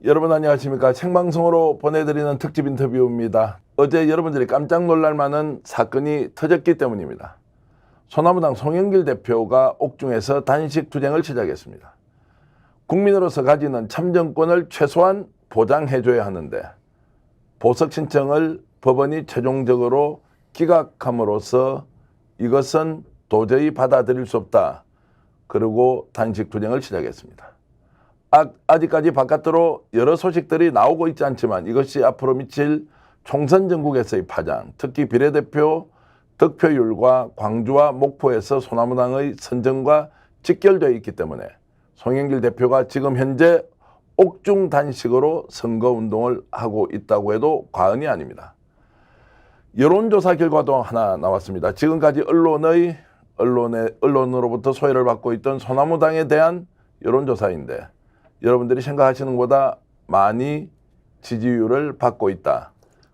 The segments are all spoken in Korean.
여러분 안녕하십니까. 생방송으로 보내드리는 특집 인터뷰입니다. 어제 여러분들이 깜짝 놀랄 만한 사건이 터졌기 때문입니다. 소나무당 송영길 대표가 옥중에서 단식 투쟁을 시작했습니다. 국민으로서 가지는 참정권을 최소한 보장해줘야 하는데 보석 신청을 법원이 최종적으로 기각함으로써 이것은 도저히 받아들일 수 없다. 그리고 단식 투쟁을 시작했습니다. 아직까지 바깥으로 여러 소식들이 나오고 있지 않지만 이것이 앞으로 미칠 총선 전국에서의 파장, 특히 비례대표 득표율과 광주와 목포에서 소나무당의 선정과 직결되어 있기 때문에 송영길 대표가 지금 현재 옥중 단식으로 선거운동을 하고 있다고 해도 과언이 아닙니다. 여론조사 결과도 하나 나왔습니다. 지금까지 언론으로부터 소외를 받고 있던 소나무당에 대한 여론조사인데 여러분들이 생각하시는 것보다 많이 지지율을 받고 있다.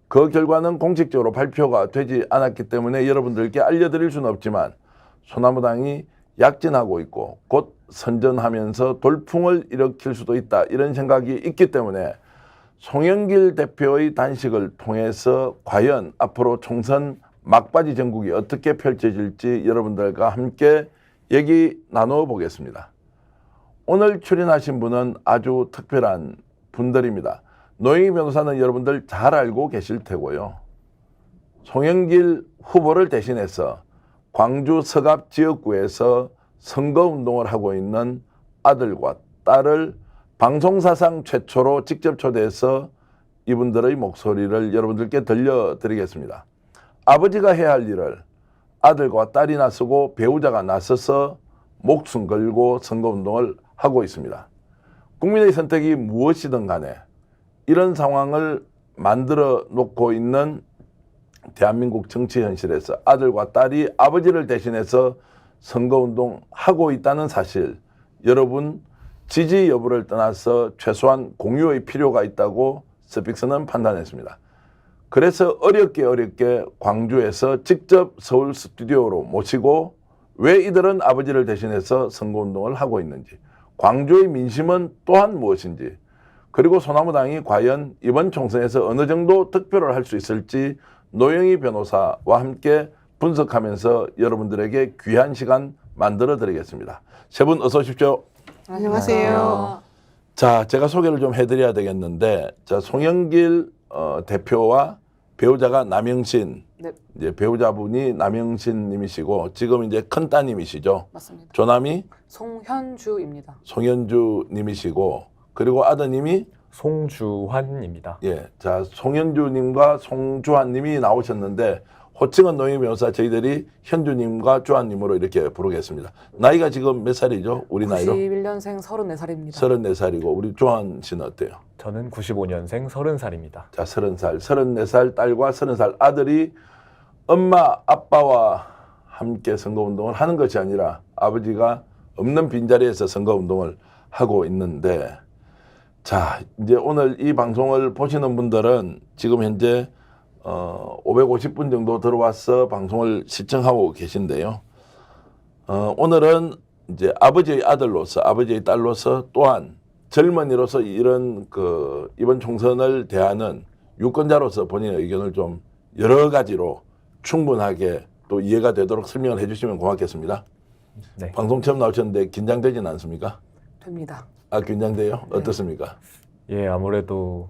그 결과는 공식적으로 발표가 되지 않았기 때문에 여러분들께 알려드릴 수는 없지만 소나무당이 약진하고 있고 곧 선전하면서 돌풍을 일으킬 수도 있다. 이런 생각이 있기 때문에 송영길 대표의 단식을 통해서 과연 앞으로 총선 막바지 전국이 어떻게 펼쳐질지 여러분들과 함께 얘기 나누어 보겠습니다. 오늘 출연하신 분은 아주 특별한 분들입니다. 노영희 변호사는 여러분들 잘 알고 계실 테고요. 송영길 후보를 대신해서 광주 서갑 지역구에서 선거운동을 하고 있는 아들과 딸을 방송사상 최초로 직접 초대해서 이분들의 목소리를 여러분들께 들려드리겠습니다. 아버지가 해야 할 일을 아들과 딸이 나서고 배우자가 나서서 목숨 걸고 선거운동을 하고 있습니다. 국민의 선택이 무엇이든 간에 이런 상황을 만들어 놓고 있는 대한민국 정치 현실에서 아들과 딸이 아버지를 대신해서 선거운동 하고 있다는 사실, 여러분 지지 여부를 떠나서 최소한 공유의 필요가 있다고 스픽스는 판단했습니다. 그래서 어렵게 광주에서 직접 서울 스튜디오로 모시고 왜 이들은 아버지를 대신해서 선거운동을 하고 있는지, 광주의 민심은 또한 무엇인지, 그리고 소나무당이 과연 이번 총선에서 어느 정도 득표를 할 수 있을지 노영희 변호사와 함께 분석하면서 여러분들에게 귀한 시간 만들어 드리겠습니다. 세 분 어서 오십시오. 안녕하세요. 자, 제가 소개를 좀 해드려야 되겠는데, 자, 송영길 대표와 배우자가 남영신, 네. 이제 배우자분이 남영신 님이시고 지금 이제 큰 따님이시죠. 맞습니다. 조남이 송현주입니다. 송현주 님이시고 그리고 아드님이 송주환입니다. 예, 자 송현주 님과 송주환 님이 나오셨는데 호칭은 노영희 변호사 저희들이 현주 님과 주환 님으로 이렇게 부르겠습니다. 나이가 지금 몇 살이죠? 우리 나이로? 91년생 34살입니다. 34살이고 우리 주환 씨는 어때요? 저는 95년생 30살입니다. 자, 30살, 34살 딸과 30살 아들이 엄마, 아빠와 함께 선거운동을 하는 것이 아니라 아버지가 없는 빈자리에서 선거운동을 하고 있는데, 자, 이제 오늘 이 방송을 보시는 분들은 지금 현재 550분 정도 들어와서 방송을 시청하고 계신데요. 오늘은 이제 아버지의 아들로서, 아버지의 딸로서 또한 젊은이로서 이런 이번 총선을 대하는 유권자로서 본인의 의견을 좀 여러 가지로 충분하게 또 이해가 되도록 설명을 해주시면 고맙겠습니다. 네. 방송 처음 나오셨는데 긴장되진 않습니까? 됩니다. 아, 긴장돼요? 어떻습니까? 예, 아무래도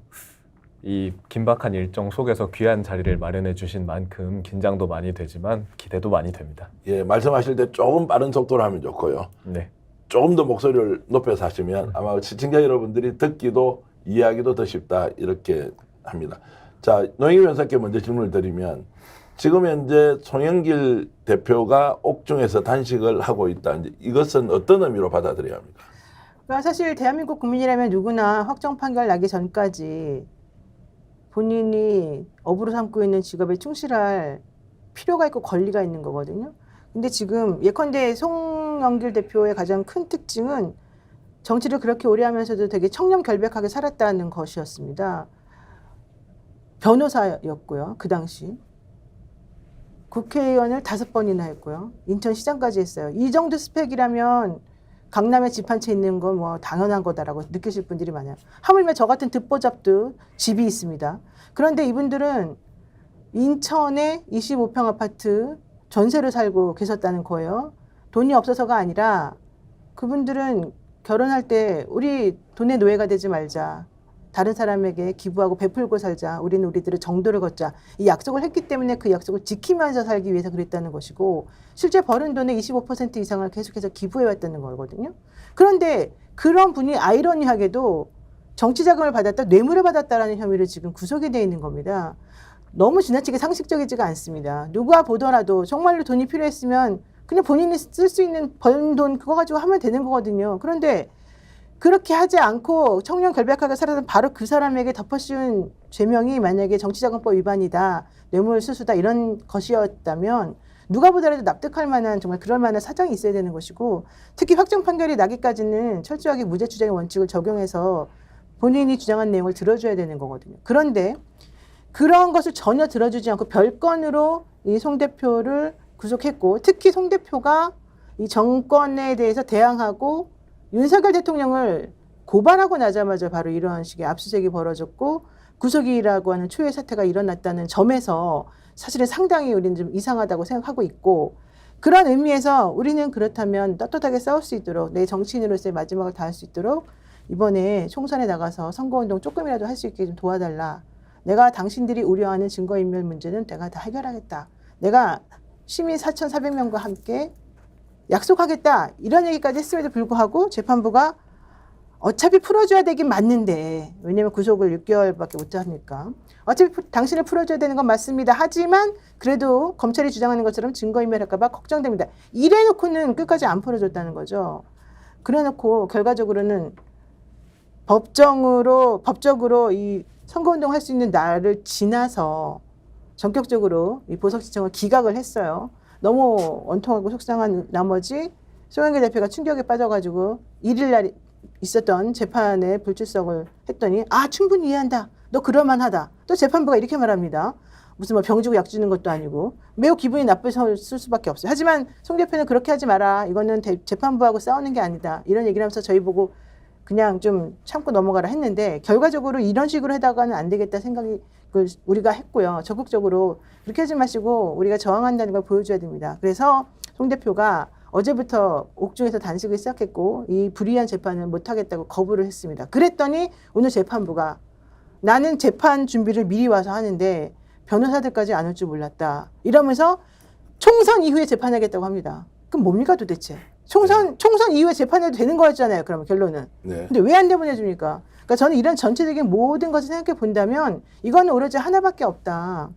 이 긴박한 일정 속에서 귀한 자리를 마련해 주신 만큼 긴장도 많이 되지만 기대도 많이 됩니다. 예, 말씀하실 때 조금 빠른 속도로 하면 좋고요. 네. 조금 더 목소리를 높여서 하시면 아마 시청자 여러분들이 듣기도 이해하기도 더 쉽다 이렇게 합니다. 자, 노영희 변호사께 먼저 질문을 드리면 지금 현재 송영길 대표가 옥중에서 단식을 하고 있다. 이것은 어떤 의미로 받아들여야 합니까? 그러니까 사실 대한민국 국민이라면 누구나 확정 판결 나기 전까지 본인이 업으로 삼고 있는 직업에 충실할 필요가 있고 권리가 있는 거거든요. 근데 지금 예컨대 송영길 대표의 가장 큰 특징은 정치를 그렇게 오래 하면서도 되게 청렴결백하게 살았다는 것이었습니다. 변호사였고요. 그 당시. 국회의원을 5번이나 했고요. 인천시장까지 했어요. 이 정도 스펙이라면 강남에 집 한 채 있는 건 뭐 당연한 거다라고 느끼실 분들이 많아요. 하물며 저 같은 듣보잡도 집이 있습니다. 그런데 이분들은 인천에 25평 아파트 전세로 살고 계셨다는 거예요. 돈이 없어서가 아니라 그분들은 결혼할 때 우리 돈의 노예가 되지 말자. 다른 사람에게 기부하고 베풀고 살자. 우리는 우리들의 정도를 걷자. 이 약속을 했기 때문에 그 약속을 지키면서 살기 위해서 그랬다는 것이고 실제 벌은 돈의 25% 이상을 계속해서 기부해왔다는 거거든요. 그런데 그런 분이 아이러니하게도 정치자금을 받았다, 뇌물을 받았다라는 혐의로 지금 구속이 되어 있는 겁니다. 너무 지나치게 상식적이지가 않습니다. 누가 보더라도 정말로 돈이 필요했으면 그냥 본인이 쓸 수 있는 번 돈 그거 가지고 하면 되는 거거든요. 그런데 그렇게 하지 않고 청렴 결백하게 살았던 바로 그 사람에게 덮어씌운 죄명이 만약에 정치자금법 위반이다, 뇌물 수수다 이런 것이었다면 누가 보더라도 납득할 만한 정말 그럴 만한 사정이 있어야 되는 것이고 특히 확정 판결이 나기까지는 철저하게 무죄 추정의 원칙을 적용해서 본인이 주장한 내용을 들어줘야 되는 거거든요. 그런데 그런 것을 전혀 들어주지 않고 별건으로 이 송 대표를 구속했고 특히 송 대표가 이 정권에 대해서 대항하고 윤석열 대통령을 고발하고 나자마자 바로 이런 식의 압수수색이 벌어졌고 구속이라고 하는 초유의 사태가 일어났다는 점에서 사실은 상당히 우리는 좀 이상하다고 생각하고 있고 그런 의미에서 우리는 그렇다면 떳떳하게 싸울 수 있도록 내 정치인으로서의 마지막을 다할 수 있도록 이번에 총선에 나가서 선거운동 조금이라도 할 수 있게 좀 도와달라. 내가 당신들이 우려하는 증거인멸 문제는 내가 다 해결하겠다. 내가 시민 4,400명과 함께 약속하겠다. 이런 얘기까지 했음에도 불구하고 재판부가 어차피 풀어줘야 되긴 맞는데 왜냐하면 구속을 6개월밖에 못하니까 어차피 당신을 풀어줘야 되는 건 맞습니다. 하지만 그래도 검찰이 주장하는 것처럼 증거인멸할까 봐 걱정됩니다. 이래놓고는 끝까지 안 풀어줬다는 거죠. 그래놓고 결과적으로는 법적으로 이 선거운동 할 수 있는 날을 지나서 전격적으로 이 보석 시청을 기각을 했어요. 너무 원통하고 속상한 나머지 송영길 대표가 충격에 빠져가지고 1일 날 있었던 재판에 불출석을 했더니 충분히 이해한다. 너 그럴만하다. 또 재판부가 이렇게 말합니다. 무슨 뭐 병 주고 약 주는 것도 아니고 매우 기분이 나쁠 수밖에 없어요. 하지만 송 대표는 그렇게 하지 마라. 이거는 재판부하고 싸우는 게 아니다. 이런 얘기를 하면서 저희 보고 그냥 좀 참고 넘어가라 했는데 결과적으로 이런 식으로 하다가는 안 되겠다 생각이 우리가 했고요. 적극적으로 그렇게 하지 마시고 우리가 저항한다는 걸 보여줘야 됩니다. 그래서 송 대표가 어제부터 옥중에서 단식을 시작했고 이 불이한 재판을 못하겠다고 거부를 했습니다. 그랬더니 오늘 재판부가 나는 재판 준비를 미리 와서 하는데 변호사들까지 안 올 줄 몰랐다. 이러면서 총선 이후에 재판하겠다고 합니다. 그럼 뭡니까 도대체? 총선 이후에 재판해도 되는 거였잖아요. 그러면 결론은. 네. 근데 왜 안 내보내줍니까? 그러니까 저는 이런 전체적인 모든 것을 생각해 본다면 이거는 오로지 하나밖에 없다.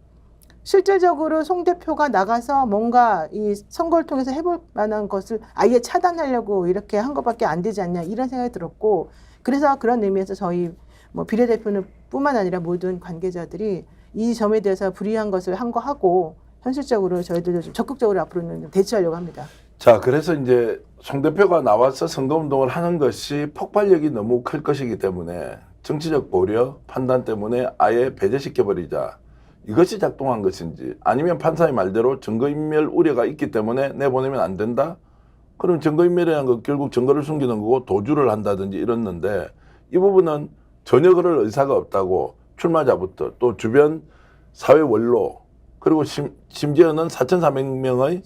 실질적으로 송 대표가 나가서 뭔가 이 선거를 통해서 해볼 만한 것을 아예 차단하려고 이렇게 한 것밖에 안 되지 않냐 이런 생각이 들었고 그래서 그런 의미에서 저희 뭐 비례대표는 뿐만 아니라 모든 관계자들이 이 점에 대해서 불이한 것을 한 거 하고 현실적으로 저희들도 좀 적극적으로 앞으로는 좀 대처하려고 합니다. 자, 그래서 이제 송 대표가 나와서 선거운동을 하는 것이 폭발력이 너무 클 것이기 때문에 정치적 고려, 판단 때문에 아예 배제시켜버리자. 이것이 작동한 것인지 아니면 판사의 말대로 증거인멸 우려가 있기 때문에 내보내면 안 된다? 그럼 증거인멸이라는 건 결국 증거를 숨기는 거고 도주를 한다든지 이랬는데 이 부분은 전혀 그럴 의사가 없다고 출마자부터 또 주변 사회 원로 그리고 심지어는 4,400명의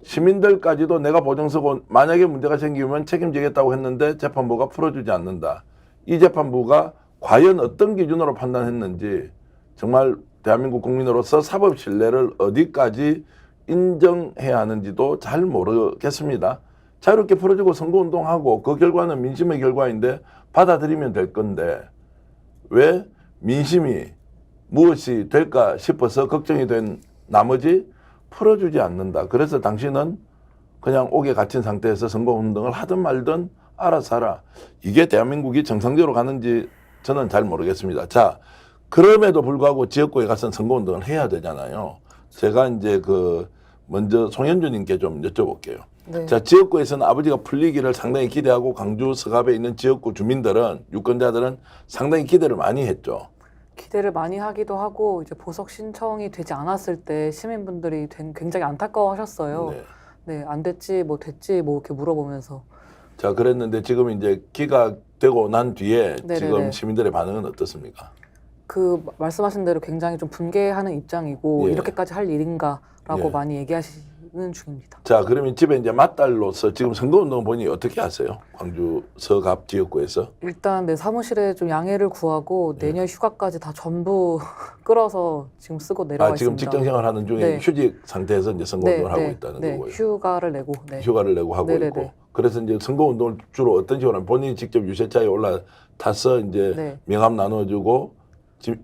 시민들까지도 내가 보증서고 만약에 문제가 생기면 책임지겠다고 했는데 재판부가 풀어주지 않는다. 이 재판부가 과연 어떤 기준으로 판단했는지 정말 대한민국 국민으로서 사법 신뢰를 어디까지 인정해야 하는지도 잘 모르겠습니다. 자유롭게 풀어주고 선거운동하고 그 결과는 민심의 결과인데 받아들이면 될 건데 왜 민심이 무엇이 될까 싶어서 걱정이 된 나머지 풀어주지 않는다. 그래서 당신은 그냥 옥에 갇힌 상태에서 선거운동을 하든 말든 알아서 하라. 이게 대한민국이 정상적으로 가는지 저는 잘 모르겠습니다. 자, 그럼에도 불구하고 지역구에 가서 선거운동을 해야 되잖아요. 제가 이제 먼저 송현주님께 좀 여쭤볼게요. 네. 자, 지역구에서는 아버지가 풀리기를 상당히 기대하고 강주 서갑에 있는 지역구 주민들은 유권자들은 상당히 기대를 많이 했죠. 기대를 많이 하기도 하고 이제 보석 신청이 되지 않았을 때 시민분들이 굉장히 안타까워하셨어요. 네. 네, 안 됐지, 뭐 됐지, 뭐 이렇게 물어보면서. 자, 그랬는데 지금 이제 기각되고 난 뒤에 네네네. 지금 시민들의 반응은 어떻습니까? 그 말씀하신 대로 굉장히 좀 분개하는 입장이고 예. 이렇게까지 할 일인가라고 예. 많이 얘기하시는 중입니다. 자, 그러면 집에 이제 맞달로서 지금 선거운동 본인이 어떻게 하세요? 광주 서갑 지역구에서. 일단 내 사무실에 좀 양해를 구하고 예. 내년 휴가까지 다 전부 끌어서 지금 쓰고 내려와 지금 있습니다. 직장 생활하는 중에 네. 휴직 상태에서 이제 선거운동을 하고 있다는 네. 거고요. 휴가를 내고 네. 휴가를 내고 하고 네네네. 있고. 그래서 이제 선거운동을 주로 어떤 식으로 하면 본인이 직접 유세차에 올라타서 이제 네. 명함 나눠주고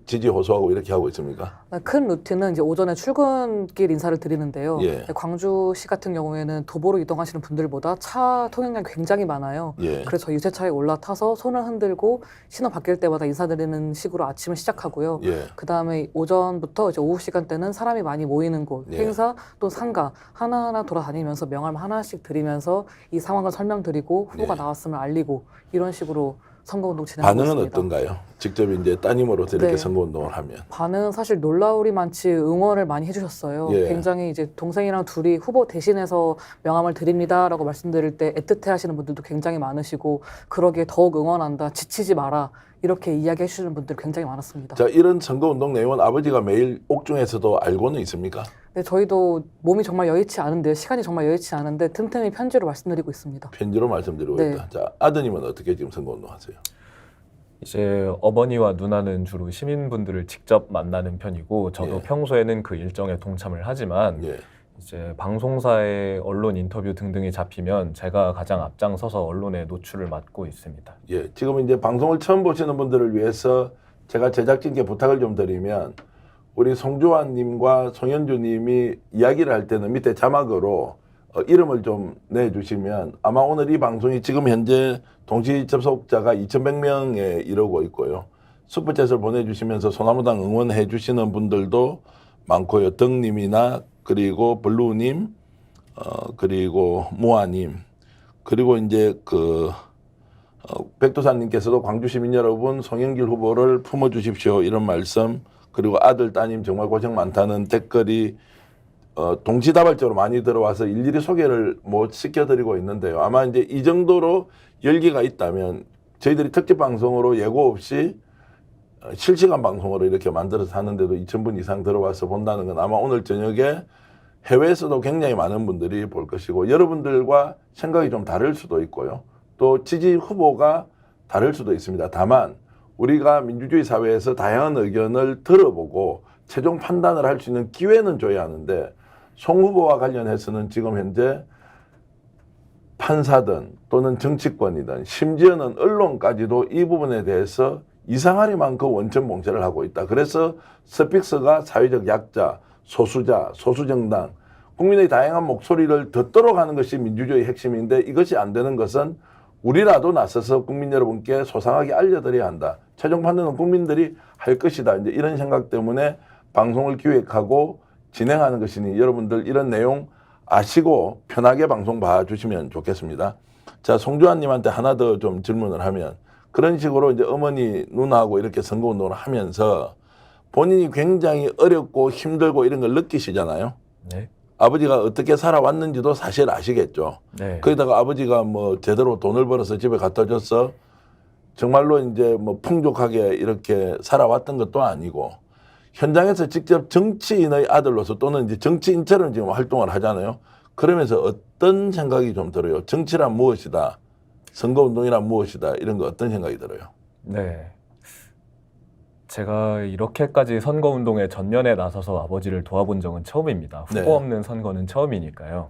지지 호소하고 이렇게 하고 있습니까? 큰 루트는 이제 오전에 출근길 인사를 드리는데요. 예. 광주시 같은 경우에는 도보로 이동하시는 분들보다 차 통행량이 굉장히 많아요. 예. 그래서 저 유세차에 올라타서 손을 흔들고 신호 바뀔 때마다 인사드리는 식으로 아침을 시작하고요. 예. 그 다음에 오전부터 이제 오후 시간대는 사람이 많이 모이는 곳, 예. 행사 또 상가 하나하나 돌아다니면서 명함 하나씩 드리면서 이 상황을 설명드리고 후보가 예. 나왔음을 알리고 이런 식으로 선거운동 진행하고 반응은 있습니다. 어떤가요? 직접 이제 따님으로서 이렇게 네. 선거운동을 하면. 반응은 사실 놀라우리 많지 응원을 많이 해주셨어요. 예. 굉장히 이제 동생이랑 둘이 후보 대신해서 명함을 드립니다라고 말씀드릴 때 애틋해하시는 분들도 굉장히 많으시고 그러기에 더욱 응원한다, 지치지 마라 이렇게 이야기해 주시는 분들 굉장히 많았습니다. 자, 이런 선거운동 내용은 아버지가 매일 옥중에서도 알고는 있습니까? 네, 저희도 몸이 정말 여의치 않은데요, 시간이 정말 여의치 않은데 틈틈이 편지로 말씀드리고 있습니다. 편지로 말씀드리고 네. 있다. 자, 아드님은 어떻게 지금 선거운동 하세요? 이제 어머니와 누나는 주로 시민분들을 직접 만나는 편이고 저도 예. 평소에는 그 일정에 동참을 하지만 예. 이제 방송사의 언론 인터뷰 등등이 잡히면 제가 가장 앞장서서 언론에 노출을 맡고 있습니다. 예. 지금 이제 방송을 처음 보시는 분들을 위해서 제가 제작진께 부탁을 좀 드리면 우리 송주환님과 송현주님이 이야기를 할 때는 밑에 자막으로 이름을 좀 내주시면 아마 오늘 이 방송이 지금 현재 동시 접속자가 2,100명에 이르고 있고요. 슈퍼챗을 보내주시면서 소나무당 응원해 주시는 분들도 많고요. 덕님이나 그리고 블루님, 그리고 모아님, 그리고 이제 백두산님께서도 광주 시민 여러분 송영길 후보를 품어주십시오 이런 말씀, 그리고 아들 따님 정말 고생 많다는 댓글이 동시다발적으로 많이 들어와서 일일이 소개를 못 시켜드리고 있는데요. 아마 이제 이 정도로 열기가 있다면 저희들이 특집 방송으로 예고 없이 실시간 방송으로 이렇게 만들어서 하는데도 2,000분 이상 들어와서 본다는 건 아마 오늘 저녁에 해외에서도 굉장히 많은 분들이 볼 것이고 여러분들과 생각이 좀 다를 수도 있고요. 또 지지 후보가 다를 수도 있습니다. 다만 우리가 민주주의 사회에서 다양한 의견을 들어보고 최종 판단을 할 수 있는 기회는 줘야 하는데 송 후보와 관련해서는 지금 현재 판사든 또는 정치권이든 심지어는 언론까지도 이 부분에 대해서 이상하리만큼 원천 봉쇄를 하고 있다. 그래서 스픽스가 사회적 약자, 소수자, 소수정당, 국민의 다양한 목소리를 듣도록 하는 것이 민주주의의 핵심인데 이것이 안 되는 것은 우리라도 나서서 국민 여러분께 소상하게 알려드려야 한다. 최종 판단은 국민들이 할 것이다. 이제 이런 생각 때문에 방송을 기획하고 진행하는 것이니 여러분들 이런 내용 아시고 편하게 방송 봐주시면 좋겠습니다. 자, 송주환님한테 하나 더 좀 질문을 하면 그런 식으로 이제 어머니 누나하고 이렇게 선거운동을 하면서 본인이 굉장히 어렵고 힘들고 이런 걸 느끼시잖아요. 네. 아버지가 어떻게 살아왔는지도 사실 아시겠죠. 네. 거기다가 아버지가 뭐 제대로 돈을 벌어서 집에 갖다 줘서 정말로 이제 뭐 풍족하게 이렇게 살아왔던 것도 아니고 현장에서 직접 정치인의 아들로서 또는 이제 정치인처럼 지금 활동을 하잖아요. 그러면서 어떤 생각이 좀 들어요? 정치란 무엇이다? 선거운동이란 무엇이다? 이런 거 어떤 생각이 들어요? 네. 제가 이렇게까지 선거운동에 전면에 나서서 아버지를 도와본 적은 처음입니다. 후보 네. 없는 선거는 처음이니까요.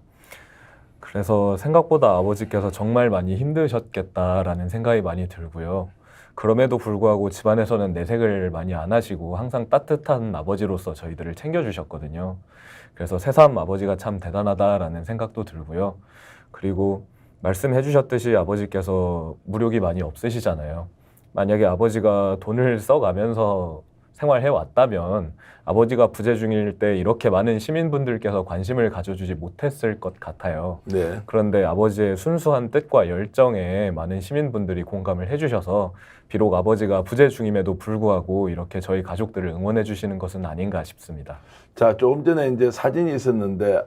그래서 생각보다 아버지께서 정말 많이 힘드셨겠다라는 생각이 많이 들고요. 그럼에도 불구하고 집안에서는 내색을 많이 안 하시고 항상 따뜻한 아버지로서 저희들을 챙겨주셨거든요. 그래서 새삼 아버지가 참 대단하다라는 생각도 들고요. 그리고 말씀해 주셨듯이 아버지께서 무력이 많이 없으시잖아요. 만약에 아버지가 돈을 써가면서 생활해 왔다면 아버지가 부재 중일 때 이렇게 많은 시민분들께서 관심을 가져주지 못했을 것 같아요. 네. 그런데 아버지의 순수한 뜻과 열정에 많은 시민분들이 공감을 해주셔서 비록 아버지가 부재 중임에도 불구하고 이렇게 저희 가족들을 응원해 주시는 것은 아닌가 싶습니다. 자, 조금 전에 이제 사진이 있었는데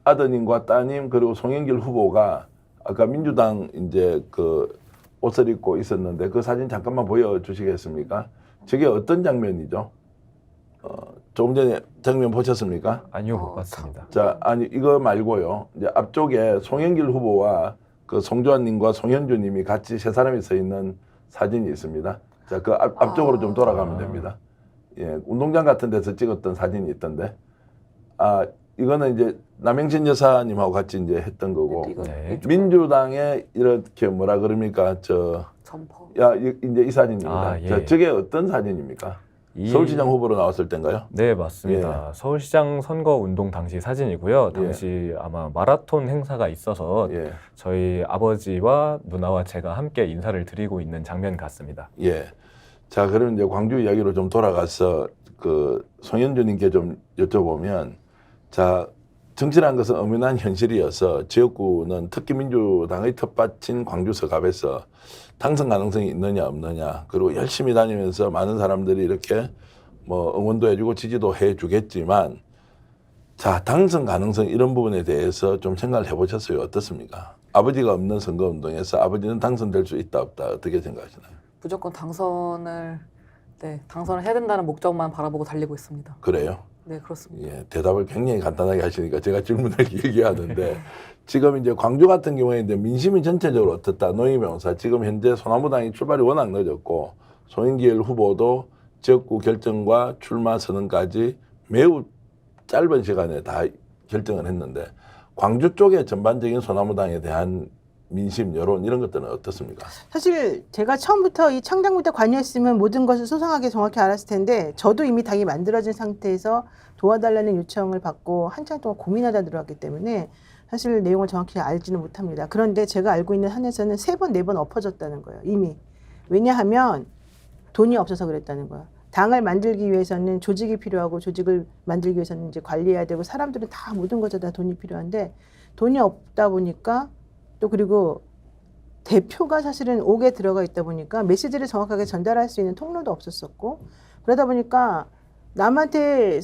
아드님과 따님 그리고 송영길 후보가 아까 민주당 이제 그 옷을 입고 있었는데 그 사진 잠깐만 보여주시겠습니까? 저게 어떤 장면이죠? 조금 전에 장면 보셨습니까? 아니요, 못 봤습니다. 자, 아니 이거 말고요. 이제 앞쪽에 송영길 후보와 그 송주환님과 송현주님이 같이 세 사람이 서 있는 사진이 있습니다. 자, 그 앞쪽으로 좀 돌아가면 됩니다. 예, 운동장 같은 데서 찍었던 사진이 있던데, 이거는 이제 남영신 여사님하고 같이 이제 했던 거고, 네. 민주당의 이렇게 뭐라 그럽니까, 점퍼. 이제 이 사진입니다. 예. 저게 어떤 사진입니까? 서울시장 후보로 나왔을 때인가요? 네, 맞습니다. 서울시장 선거 운동 당시 사진이고요. 예. 당시 아마 마라톤 행사가 있어서 예, 저희 아버지와 누나와 제가 함께 인사를 드리고 있는 장면 같습니다. 예. 자, 그럼 이제 광주 이야기로 좀 돌아가서 그 송현주님께 좀 여쭤보면, 자, 정치라는 것은 엄연한 현실이어서 지역구는 특히 민주당의 텃밭인 광주 서갑에서 당선 가능성이 있느냐 없느냐, 그리고 열심히 다니면서 많은 사람들이 이렇게 뭐 응원도 해주고 지지도 해주겠지만, 자, 당선 가능성 이런 부분에 대해서 좀 생각을 해보셨어요? 어떻습니까? 아버지가 없는 선거운동에서 아버지는 당선될 수 있다 없다 어떻게 생각하시나요? 무조건 당선을 해야 된다는 목적만 바라보고 달리고 있습니다. 그래요? 네, 그렇습니다. 예, 대답을 굉장히 간단하게 하시니까 제가 질문을 길게 하는데, 지금 이제 광주 같은 경우에 이제 민심이 전체적으로 어떻다? 노희 변호사, 지금 현재 소나무당이 출발이 워낙 늦었고 송영길 후보도 지역구 결정과 출마 선언까지 매우 짧은 시간에 다 결정을 했는데, 광주 쪽의 전반적인 소나무당에 대한 민심, 여론 이런 것들은 어떻습니까? 사실 제가 처음부터 이 창당부터 관여했으면 모든 것을 소상하게 정확히 알았을 텐데 저도 이미 당이 만들어진 상태에서 도와달라는 요청을 받고 한참 동안 고민하다 들어왔기 때문에 사실 내용을 정확히 알지는 못합니다. 그런데 제가 알고 있는 한에서는 3번, 4번 엎어졌다는 거예요. 이미. 왜냐하면 돈이 없어서 그랬다는 거예요. 당을 만들기 위해서는 조직이 필요하고 조직을 만들기 위해서는 이제 관리해야 되고 사람들은 다 모든 것에 다 돈이 필요한데 돈이 없다 보니까 또 그리고 대표가 사실은 옥에 들어가 있다 보니까 메시지를 정확하게 전달할 수 있는 통로도 없었었고 그러다 보니까 남한테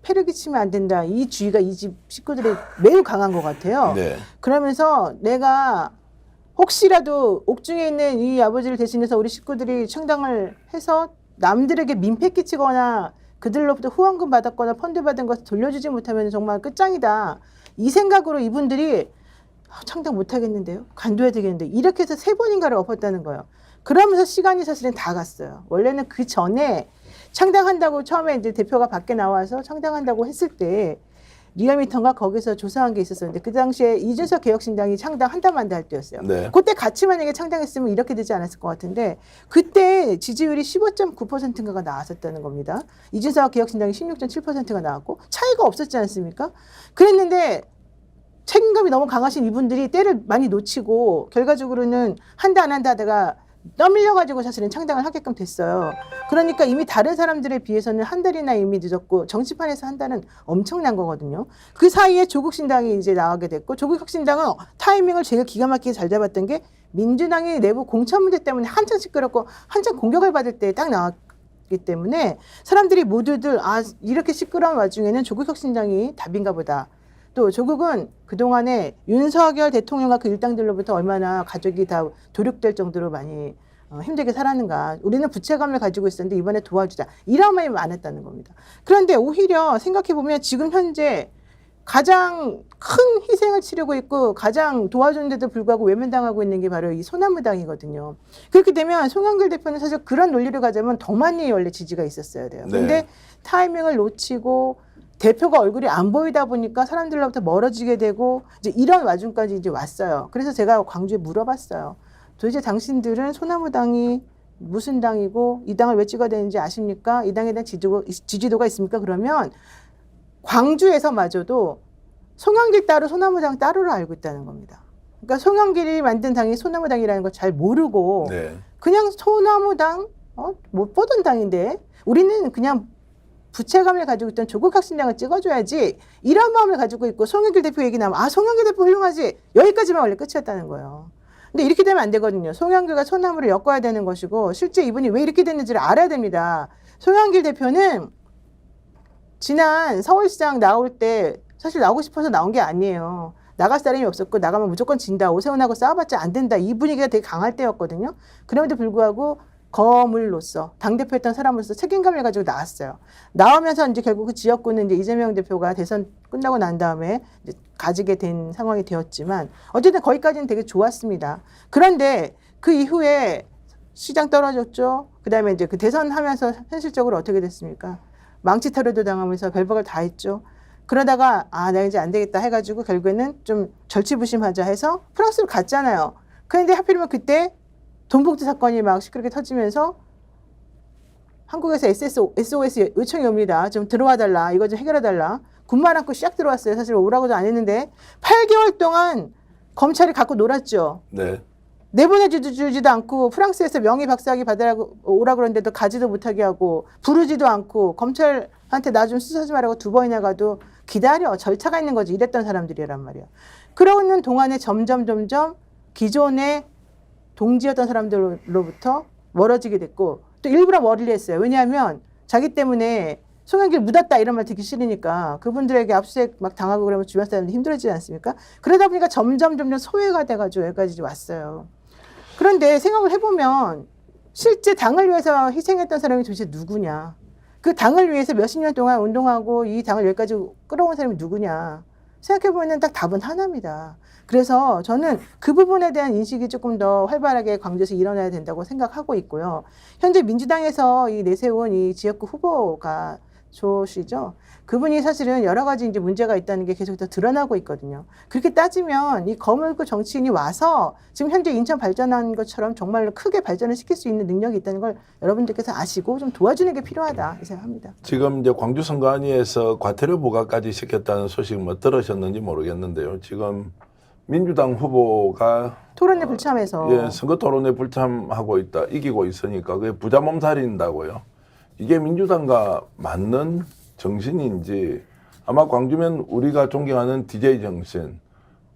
패를 끼치면 안 된다. 이 주의가 이 집 식구들이 매우 강한 것 같아요. 네. 그러면서 내가 혹시라도 옥중에 있는 이 아버지를 대신해서 우리 식구들이 창당을 해서 남들에게 민폐 끼치거나 그들로부터 후원금 받았거나 펀드 받은 것을 돌려주지 못하면 정말 끝장이다. 이 생각으로 이분들이 창당 못하겠는데요. 간둬야 되겠는데 이렇게 해서 3번인가를 엎었다는 거예요. 그러면서 시간이 사실은 다 갔어요. 원래는 그 전에 창당한다고 처음에 이제 대표가 밖에 나와서 창당한다고 했을 때 리얼미터가 거기서 조사한 게 있었었는데 그 당시에 이준석 개혁신당이 창당한다 만다 할 때였어요. 네. 그때 같이 만약에 창당했으면 이렇게 되지 않았을 것 같은데 그때 지지율이 15.9%인가가 나왔었다는 겁니다. 이준석 개혁신당이 16.7%가 나왔고 차이가 없었지 않습니까? 그랬는데 책임감이 너무 강하신 이분들이 때를 많이 놓치고 결과적으로는 한다 안 한다 하다가 떠밀려가지고 사실은 창당을 하게끔 됐어요. 그러니까 이미 다른 사람들에 비해서는 한 달이나 이미 늦었고 정치판에서 한 달은 엄청난 거거든요. 그 사이에 조국신당이 이제 나가게 됐고 조국혁신당은 타이밍을 제일 기가 막히게 잘 잡았던 게 민주당이 내부 공천 문제 때문에 한참 시끄럽고 한참 공격을 받을 때 딱 나왔기 때문에 사람들이 모두들 이렇게 시끄러운 와중에는 조국혁신당이 답인가 보다. 또 조국은 그동안에 윤석열 대통령과 그 일당들로부터 얼마나 가족이 다 도륙될 정도로 많이 힘들게 살았는가. 우리는 부채감을 가지고 있었는데 이번에 도와주자. 이런 마음이 많았다는 겁니다. 그런데 오히려 생각해보면 지금 현재 가장 큰 희생을 치르고 있고 가장 도와주는데도 불구하고 외면당하고 있는 게 바로 이 소나무당이거든요. 그렇게 되면 송영길 대표는 사실 그런 논리를 가자면 더 많이 원래 지지가 있었어야 돼요. 근데 타이밍을 놓치고 대표가 얼굴이 안 보이다 보니까 사람들로부터 멀어지게 되고 이제 이런 와중까지 이제 왔어요. 그래서 제가 광주에 물어봤어요. 도대체 당신들은 소나무당이 무슨 당이고 이 당을 왜 찍어야 되는지 아십니까? 이 당에 대한 지지도가 있습니까? 그러면 광주에서마저도 송영길 따로 소나무당 따로를 알고 있다는 겁니다. 그러니까 송영길이 만든 당이 소나무당이라는 걸 잘 모르고 그냥 소나무당 못 보던 당인데 우리는 그냥 부채감을 가지고 있던 조국혁신당을 찍어줘야지 이런 마음을 가지고 있고 송영길 대표 얘기 나오면 송영길 대표 훌륭하지 여기까지만 원래 끝이었다는 거예요. 근데 이렇게 되면 안 되거든요. 송영길과 소나무를 엮어야 되는 것이고 실제 이분이 왜 이렇게 됐는지를 알아야 됩니다. 송영길 대표는 지난 서울시장 나올 때 사실 나오고 싶어서 나온 게 아니에요. 나갈 사람이 없었고 나가면 무조건 진다. 오세훈하고 싸워봤자 안 된다. 이 분위기가 되게 강할 때였거든요. 그럼에도 불구하고 거물로서 당대표였던 사람으로서 책임감을 가지고 나왔어요. 나오면서 이제 결국 그 지역구는 이제 이재명 대표가 대선 끝나고 난 다음에 이제 가지게 된 상황이 되었지만 어쨌든 거기까지는 되게 좋았습니다. 그런데 그 이후에 시장 떨어졌죠. 그다음에 이제 그 대선 하면서 현실적으로 어떻게 됐습니까? 망치 타로도 당하면서 별박을 다 했죠. 그러다가 나 이제 안 되겠다 해가지고 결국에는 좀 절치부심하자 해서 프랑스로 갔잖아요. 그런데 하필이면 그때 돈봉투 사건이 막 시끄럽게 터지면서 한국에서 SOS 요청이 옵니다. 좀 들어와 달라. 이거 좀 해결해 달라. 군말 않고 쫙 들어왔어요. 사실 오라고도 안 했는데 8개월 동안 검찰이 갖고 놀았죠. 네. 내보내주지도 않고 프랑스에서 명의 박사학위 받으라고 오라 그러는데도 가지도 못하게 하고 부르지도 않고 검찰한테 나 좀 수사하지 말라고 2번이나 가도 기다려. 절차가 있는 거지. 이랬던 사람들이란 말이야. 그러는 동안에 점점 기존의 동지였던 사람들로부터 멀어지게 됐고 또 일부러 머리를 했어요. 왜냐하면 자기 때문에 송영길 묻었다 이런 말 듣기 싫으니까 그분들에게 압수수색 막 당하고 그러면 주변 사람들이 힘들어지지 않습니까? 그러다 보니까 점점 소외가 돼가지고 여기까지 왔어요. 그런데 생각을 해보면 실제 당을 위해서 희생했던 사람이 도대체 누구냐? 그 당을 위해서 몇십 년 동안 운동하고 이 당을 여기까지 끌어온 사람이 누구냐? 생각해보면 딱 답은 하나입니다. 그래서 저는 그 부분에 대한 인식이 조금 더 활발하게 광주에서 일어나야 된다고 생각하고 있고요. 현재 민주당에서 이 내세운 이 지역구 후보가 조 씨죠. 그분이 사실은 여러 가지 이제 문제가 있다는 게 계속 더 드러나고 있거든요. 그렇게 따지면 이 거물급 정치인이 와서 지금 현재 인천 발전한 것처럼 정말로 크게 발전을 시킬 수 있는 능력이 있다는 걸 여러분들께서 아시고 좀 도와주는 게 필요하다 생각합니다. 지금 이제 광주 선관위에서 과태료 부과까지 시켰다는 소식 뭐 들으셨는지 모르겠는데요. 지금 민주당 후보가 토론에 불참해서 예, 선거 토론에 불참하고 있다. 이기고 있으니까 그게 부자 몸살인다고요. 이게 민주당과 맞는 정신인지 아마 광주면 우리가 존경하는 DJ 정신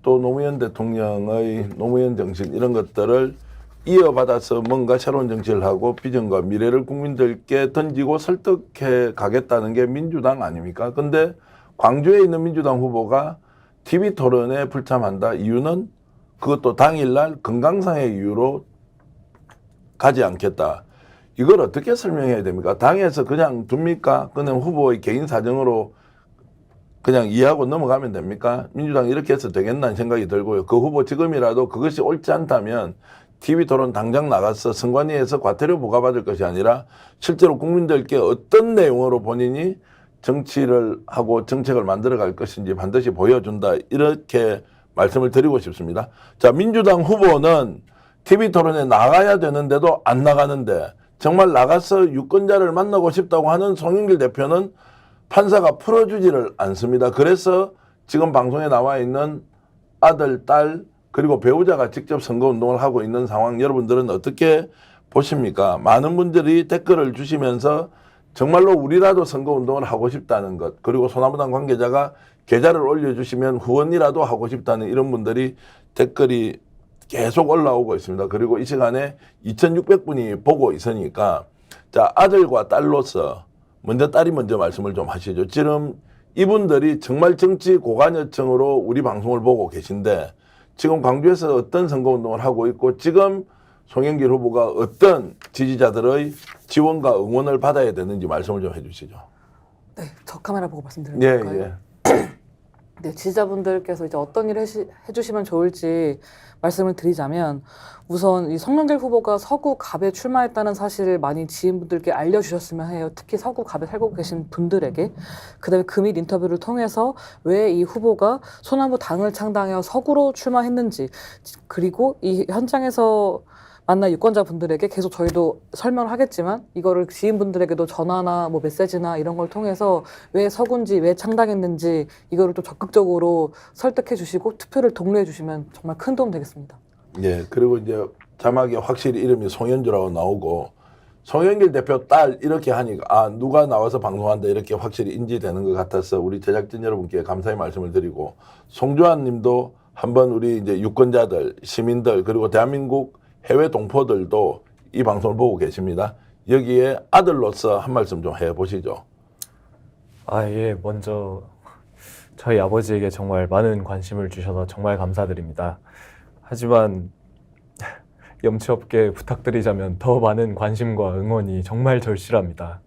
또 노무현 대통령의 노무현 정신 이런 것들을 이어받아서 뭔가 새로운 정치를 하고 비전과 미래를 국민들께 던지고 설득해 가겠다는 게 민주당 아닙니까? 근데 광주에 있는 민주당 후보가 TV 토론에 불참한다. 이유는 그것도 당일날 건강상의 이유로 가지 않겠다. 이걸 어떻게 설명해야 됩니까? 당에서 그냥 둡니까? 그냥 후보의 개인 사정으로 그냥 이해하고 넘어가면 됩니까? 민주당이 이렇게 해서 되겠다는 생각이 들고요. 그 후보 지금이라도 그것이 옳지 않다면 TV 토론 당장 나가서 선관위에서 과태료 부과받을 것이 아니라 실제로 국민들께 어떤 내용으로 본인이 정치를 하고 정책을 만들어갈 것인지 반드시 보여준다. 이렇게 말씀을 드리고 싶습니다. 자, 민주당 후보는 TV 토론에 나가야 되는데도 안 나가는데 정말 나가서 유권자를 만나고 싶다고 하는 송영길 대표는 판사가 풀어주지를 않습니다. 그래서 지금 방송에 나와 있는 아들, 딸 그리고 배우자가 직접 선거운동을 하고 있는 상황 여러분들은 어떻게 보십니까? 많은 분들이 댓글을 주시면서 정말로 우리라도 선거운동을 하고 싶다는 것 그리고 소나무당 관계자가 계좌를 올려주시면 후원이라도 하고 싶다는 이런 분들이 댓글이 계속 올라오고 있습니다. 그리고 이 시간에 2,600분이 보고 있으니까 자 아들과 딸로서 먼저 딸이 먼저 말씀을 좀 하시죠. 지금 이분들이 정말 정치 고관여층으로 우리 방송을 보고 계신데 지금 광주에서 어떤 선거운동을 하고 있고 지금 송영길 후보가 어떤 지지자들의 지원과 응원을 받아야 되는지 말씀을 좀 해주시죠. 네, 저 카메라 보고 말씀드릴까요? 예. 네, 지지자분들께서 이제 어떤 일을 해주시면 좋을지 말씀을 드리자면 우선 이 송영길 후보가 서구 갑에 출마했다는 사실을 많이 지인분들께 알려주셨으면 해요. 특히 서구 갑에 살고 계신 분들에게. 그다음에 금일 인터뷰를 통해서 왜 이 후보가 소나무 당을 창당하여 서구로 출마했는지 그리고 이 현장에서 만나 유권자분들에게 계속 저희도 설명을 하겠지만 이거를 지인분들에게도 전화나 뭐 메시지나 이런 걸 통해서 왜 서구인지 왜 창당했는지 이거를 또 적극적으로 설득해 주시고 투표를 독려해 주시면 정말 큰 도움 되겠습니다. 예, 그리고 이제 자막에 확실히 이름이 송현주라고 나오고 송영길 대표 딸 이렇게 하니까 누가 나와서 방송한다 이렇게 확실히 인지되는 것 같아서 우리 제작진 여러분께 감사의 말씀을 드리고 송주환 님도 한번 우리 이제 유권자들, 시민들 그리고 대한민국 해외 동포들도 이 방송을 보고 계십니다. 여기에 아들로서 한 말씀 좀 해보시죠. 예, 먼저 저희 아버지에게 정말 많은 관심을 주셔서 정말 감사드립니다. 하지만 염치 없게 부탁드리자면 더 많은 관심과 응원이 정말 절실합니다.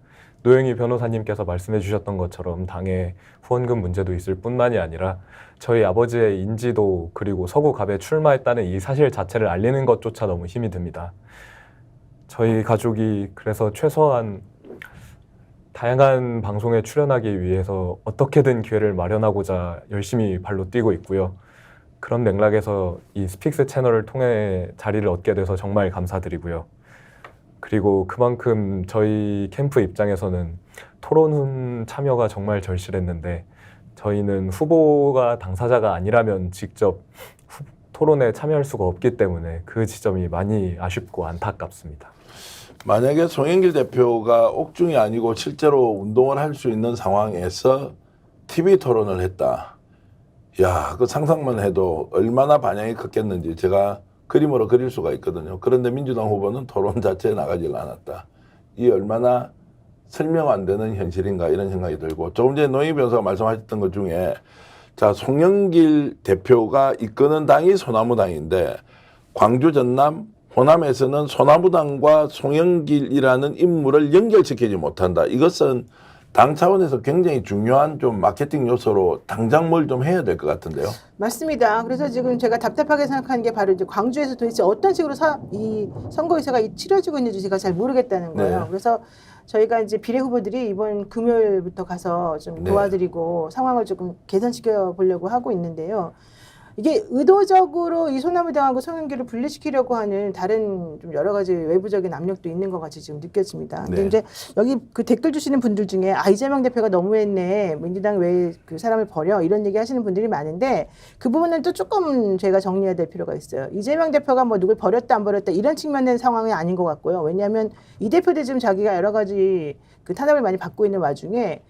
노영희 변호사님께서 말씀해 주셨던 것처럼 당의 후원금 문제도 있을 뿐만이 아니라 저희 아버지의 인지도 그리고 서구갑에 출마했다는 이 사실 자체를 알리는 것조차 너무 힘이 듭니다. 저희 가족이 그래서 최소한 다양한 방송에 출연하기 위해서 어떻게든 기회를 마련하고자 열심히 발로 뛰고 있고요. 그런 맥락에서 이 스픽스 채널을 통해 자리를 얻게 돼서 정말 감사드리고요. 그리고 그만큼 저희 캠프 입장에서는 토론훈 참여가 정말 절실했는데 저희는 후보가 당사자가 아니라면 직접 토론에 참여할 수가 없기 때문에 그 지점이 많이 아쉽고 안타깝습니다. 만약에 송영길 대표가 옥중이 아니고 실제로 운동을 할 수 있는 상황에서 TV 토론을 했다. 야, 그 상상만 해도 얼마나 반향이 컸겠는지 제가 그림으로 그릴 수가 있거든요. 그런데 민주당 후보는 토론 자체에 나가질 않았다. 이 얼마나 설명 안 되는 현실인가 이런 생각이 들고 조금 전에 노영희 변호사가 말씀하셨던 것 중에 자, 송영길 대표가 이끄는 당이 소나무당인데 광주, 전남, 호남에서는 소나무당과 송영길이라는 인물을 연결시키지 못한다. 이것은 당 차원에서 굉장히 중요한 좀 마케팅 요소로 당장 뭘 좀 해야 될 것 같은데요. 맞습니다. 그래서 지금 제가 답답하게 생각하는 게 바로 이제 광주에서 도대체 어떤 식으로 이 선거유세가 치러지고 있는지 제가 잘 모르겠다는 거예요. 네. 그래서 저희가 이제 비례 후보들이 이번 금요일부터 가서 좀 네. 도와드리고 상황을 조금 개선시켜 보려고 하고 있는데요. 이게 의도적으로 이 소나무당하고 송영길을 분리시키려고 하는 다른 좀 여러 가지 외부적인 압력도 있는 것 같이 지금 느껴집니다. 근데 네. 이제 여기 그 댓글 주시는 분들 중에 이재명 대표가 너무했네. 민주당 왜 그 사람을 버려 이런 얘기 하시는 분들이 많은데 그 부분은 또 조금 제가 정리해야 될 필요가 있어요. 이재명 대표가 뭐 누굴 버렸다 안 버렸다 이런 측면의 상황이 아닌 것 같고요. 왜냐하면 이 대표도 지금 자기가 여러 가지 그 탄압을 많이 받고 있는 와중에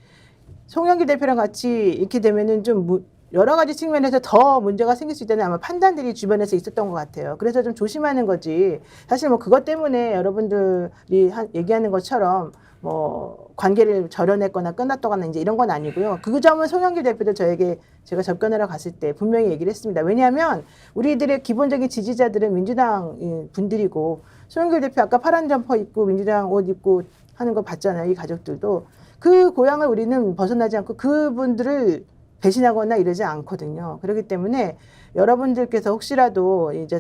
송영길 대표랑 같이 이렇게 되면은 좀 여러 가지 측면에서 더 문제가 생길 수 있다는 아마 판단들이 주변에서 있었던 것 같아요. 그래서 좀 조심하는 거지. 사실 뭐 그것 때문에 여러분들이 얘기하는 것처럼 뭐 관계를 절연했거나 끊었거나 이제 이런 건 아니고요. 그 점은 송영길 대표도 저에게 제가 접견하러 갔을 때 분명히 얘기를 했습니다. 왜냐하면 우리들의 기본적인 지지자들은 민주당 분들이고 송영길 대표 아까 파란 점퍼 입고 민주당 옷 입고 하는 거 봤잖아요. 이 가족들도. 그 고향을 우리는 벗어나지 않고 그분들을 배신하거나 이러지 않거든요. 그렇기 때문에 여러분들께서 혹시라도 이제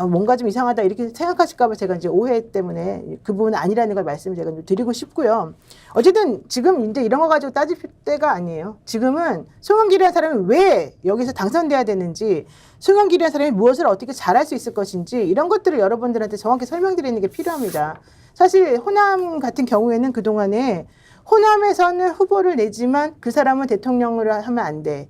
뭔가 좀 이상하다 이렇게 생각하실까봐 제가 이제 오해 때문에 그 부분은 아니라는 걸 말씀을 제가 좀 드리고 싶고요. 어쨌든 지금 이제 이런 거 가지고 따질 때가 아니에요. 지금은 송영길이라는 사람이 왜 여기서 당선돼야 되는지, 송영길이라는 사람이 무엇을 어떻게 잘할 수 있을 것인지 이런 것들을 여러분들한테 정확히 설명드리는 게 필요합니다. 사실 호남 같은 경우에는 그동안에 호남에서는 후보를 내지만 그 사람은 대통령을 하면 안 돼.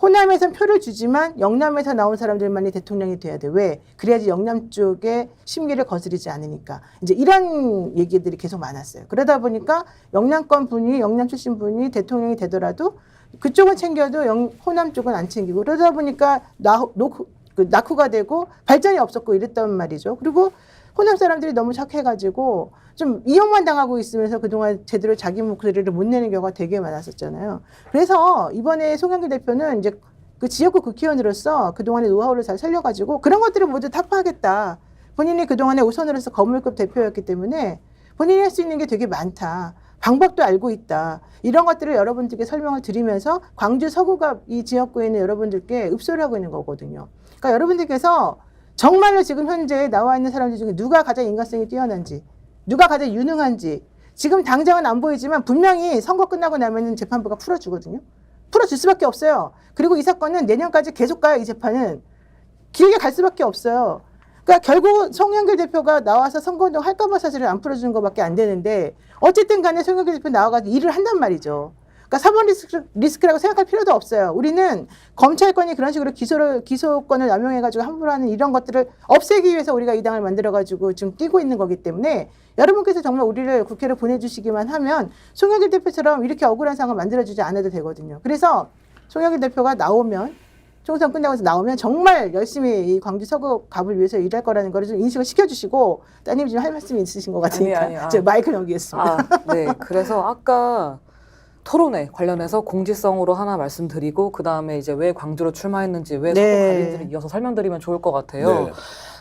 호남에선 표를 주지만 영남에서 나온 사람들만이 대통령이 돼야 돼. 왜? 그래야지 영남 쪽의 심기를 거스르지 않으니까. 이제 이런 얘기들이 계속 많았어요. 그러다 보니까 영남권 분이, 영남 출신 분이 대통령이 되더라도 그쪽은 챙겨도 호남 쪽은 안 챙기고 그러다 보니까 낙후가 되고 발전이 없었고 이랬단 말이죠. 그리고 호남 사람들이 너무 착해가지고 좀 이용만 당하고 있으면서 그동안 제대로 자기 목소리를 못 내는 경우가 되게 많았었잖아요. 그래서 이번에 송영길 대표는 이제 그 지역구 국회의원으로서 그동안의 노하우를 잘 살려가지고 그런 것들을 모두 타파하겠다. 본인이 그동안에 우선으로서 거물급 대표였기 때문에 본인이 할 수 있는 게 되게 많다. 방법도 알고 있다. 이런 것들을 여러분들께 설명을 드리면서 광주 서구갑 이 지역구에 있는 여러분들께 읍소를 하고 있는 거거든요. 그러니까 여러분들께서 정말로 지금 현재 나와 있는 사람들 중에 누가 가장 인간성이 뛰어난지, 누가 가장 유능한지 지금 당장은 안 보이지만 분명히 선거 끝나고 나면은 재판부가 풀어주거든요. 풀어줄 수밖에 없어요. 그리고 이 사건은 내년까지 계속 가요. 이 재판은 길게 갈 수밖에 없어요. 그러니까 결국 송영길 대표가 나와서 선거운동 할까봐 사실은 안 풀어주는 것밖에 안 되는데 어쨌든 간에 송영길 대표 나와가지고 일을 한단 말이죠. 그러니까 사법 리스크라고 생각할 필요도 없어요. 우리는 검찰권이 그런 식으로 기소권을 남용해가지고 함부로 하는 이런 것들을 없애기 위해서 우리가 이 당을 만들어가지고 지금 뛰고 있는 거기 때문에 여러분께서 정말 우리를 국회로 보내주시기만 하면 송영길 대표처럼 이렇게 억울한 상황을 만들어주지 않아도 되거든요. 그래서 송영길 대표가 나오면 총선 끝나고 나오면 정말 열심히 이 광주 서구갑을 위해서 일할 거라는 걸 좀 인식을 시켜주시고 따님이 좀 할 말씀이 있으신 것 같으니까 제가 마이크 넘기겠습니다. 네. 그래서 아까 토론회 관련해서 공지성으로 하나 말씀드리고 그 다음에 이제 왜 광주로 출마했는지 왜 네. 서구 가린지를 이어서 설명드리면 좋을 것 같아요. 네.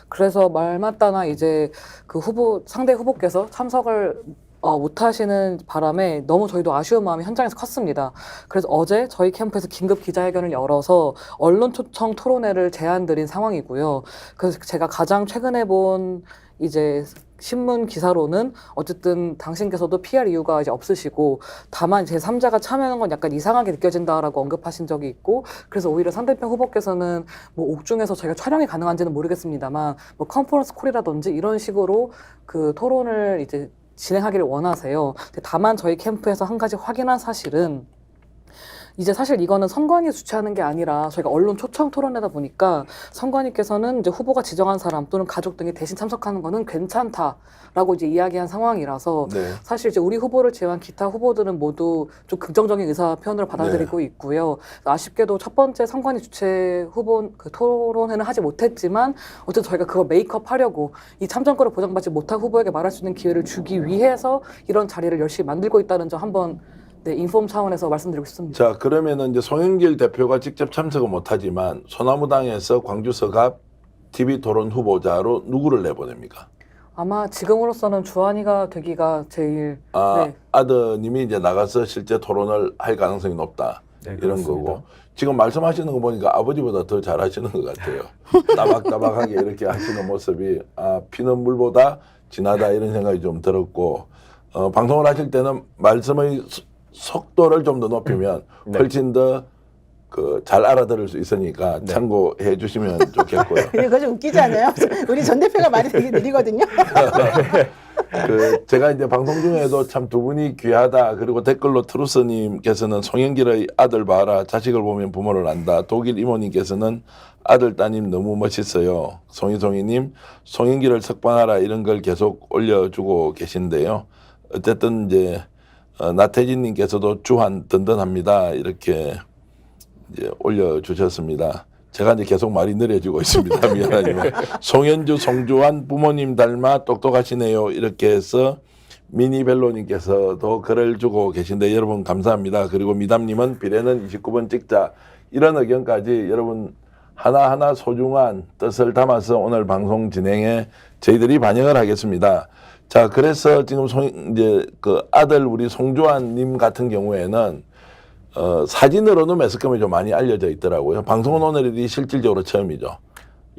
그래서 말맞다나 이제 그 상대 후보께서 참석을 못하시는 바람에 너무 저희도 아쉬운 마음이 현장에서 컸습니다. 그래서 어제 저희 캠프에서 긴급 기자회견을 열어서 언론 초청 토론회를 제안드린 상황이고요. 그래서 제가 가장 최근에 본 이제 신문 기사로는 어쨌든 당신께서도 피할 이유가 이제 없으시고 다만 제3자가 참여하는 건 약간 이상하게 느껴진다라고 언급하신 적이 있고 그래서 오히려 상대편 후보께서는 뭐 옥중에서 저희가 촬영이 가능한지는 모르겠습니다만 뭐 컨퍼런스 콜이라든지 이런 식으로 그 토론을 이제 진행하기를 원하세요. 다만 저희 캠프에서 한 가지 확인한 사실은 이제 사실 이거는 선관위 주최하는 게 아니라 저희가 언론 초청 토론회다 보니까 선관위께서는 이제 후보가 지정한 사람 또는 가족 등이 대신 참석하는 거는 괜찮다라고 이제 이야기한 상황이라서 네. 사실 이제 우리 후보를 제외한 기타 후보들은 모두 좀 긍정적인 의사 표현을 받아들이고 있고요. 아쉽게도 첫 번째 선관위 주최 후보 그 토론회는 하지 못했지만 어쨌든 저희가 그걸 메이크업하려고 이 참정권을 보장받지 못한 후보에게 말할 수 있는 기회를 주기 위해서 이런 자리를 열심히 만들고 있다는 점 한번 네, 인폼 차원에서 말씀드리고 싶습니다. 자, 그러면은 이제 송영길 대표가 직접 참석은 못하지만 소나무당에서 광주 서갑 TV 토론 후보자로 누구를 내보냅니까? 아마 지금으로서는 주한이가 되기가 제일 네. 아드님이 이제 나가서 실제 토론을 할 가능성이 높다. 네, 이런 그렇습니다. 거고. 지금 말씀하시는 거 보니까 아버지보다 더 잘하시는 것 같아요. 따박따박하게 이렇게 하시는 모습이 피는 물보다 진하다 이런 생각이 좀 들었고 방송을 하실 때는 말씀의 속도를 좀 더 높이면 네. 훨씬 더 잘 알아들을 수 있으니까 참고해 주시면 좋겠고요. 근데 그거 좀 웃기지 않아요? 우리 전 대표가 말이 되게 느리거든요. 제가 이제 방송 중에도 참 두 분이 귀하다. 그리고 댓글로 트루스님께서는 송영길의 아들 봐라. 자식을 보면 부모를 안다. 독일 이모님께서는 아들 따님 너무 멋있어요. 송이송이님 송영길을 석방하라 이런 걸 계속 올려주고 계신데요. 어쨌든 이제 나태진님께서도 주한 든든합니다. 이렇게 이제 올려주셨습니다. 제가 이제 계속 말이 느려지고 있습니다. 미안하지만 송현주, 송주환 부모님 닮아 똑똑하시네요. 이렇게 해서 미니벨로님께서도 글을 주고 계신데 여러분 감사합니다. 그리고 미담님은 비례는 29번 찍자 이런 의견까지 여러분 하나하나 소중한 뜻을 담아서 오늘 방송 진행에 저희들이 반영을 하겠습니다. 자, 그래서 지금 이제 그 아들 우리 송주환님 같은 경우에는 사진으로는 매스컴에 좀 많이 알려져 있더라고요. 방송은 오늘이 실질적으로 처음이죠.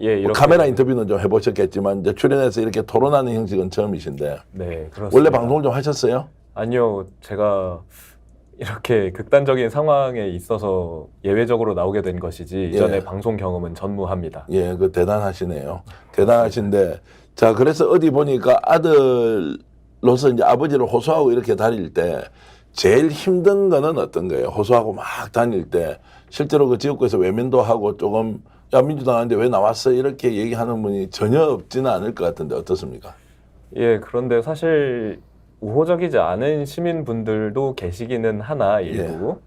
예, 이렇게 카메라 인터뷰는 좀 해보셨겠지만 이제 출연해서 이렇게 토론하는 형식은 처음이신데 네, 그렇습니다. 원래 방송을 좀 하셨어요? 아니요, 제가 이렇게 극단적인 상황에 있어서 예외적으로 나오게 된 것이지 이전에 예. 방송 경험은 전무합니다. 예, 그 대단하시네요. 대단하신데 자, 그래서 어디 보니까 아들로서 이제 아버지를 호소하고 이렇게 다닐 때 제일 힘든 거는 어떤 거예요? 호소하고 막 다닐 때 실제로 그 지역구에서 외면도 하고 조금 야 민주당한테 왜 나왔어 이렇게 얘기하는 분이 전혀 없지는 않을 것 같은데 어떻습니까? 예, 그런데 사실 우호적이지 않은 시민분들도 계시기는 하나 일부.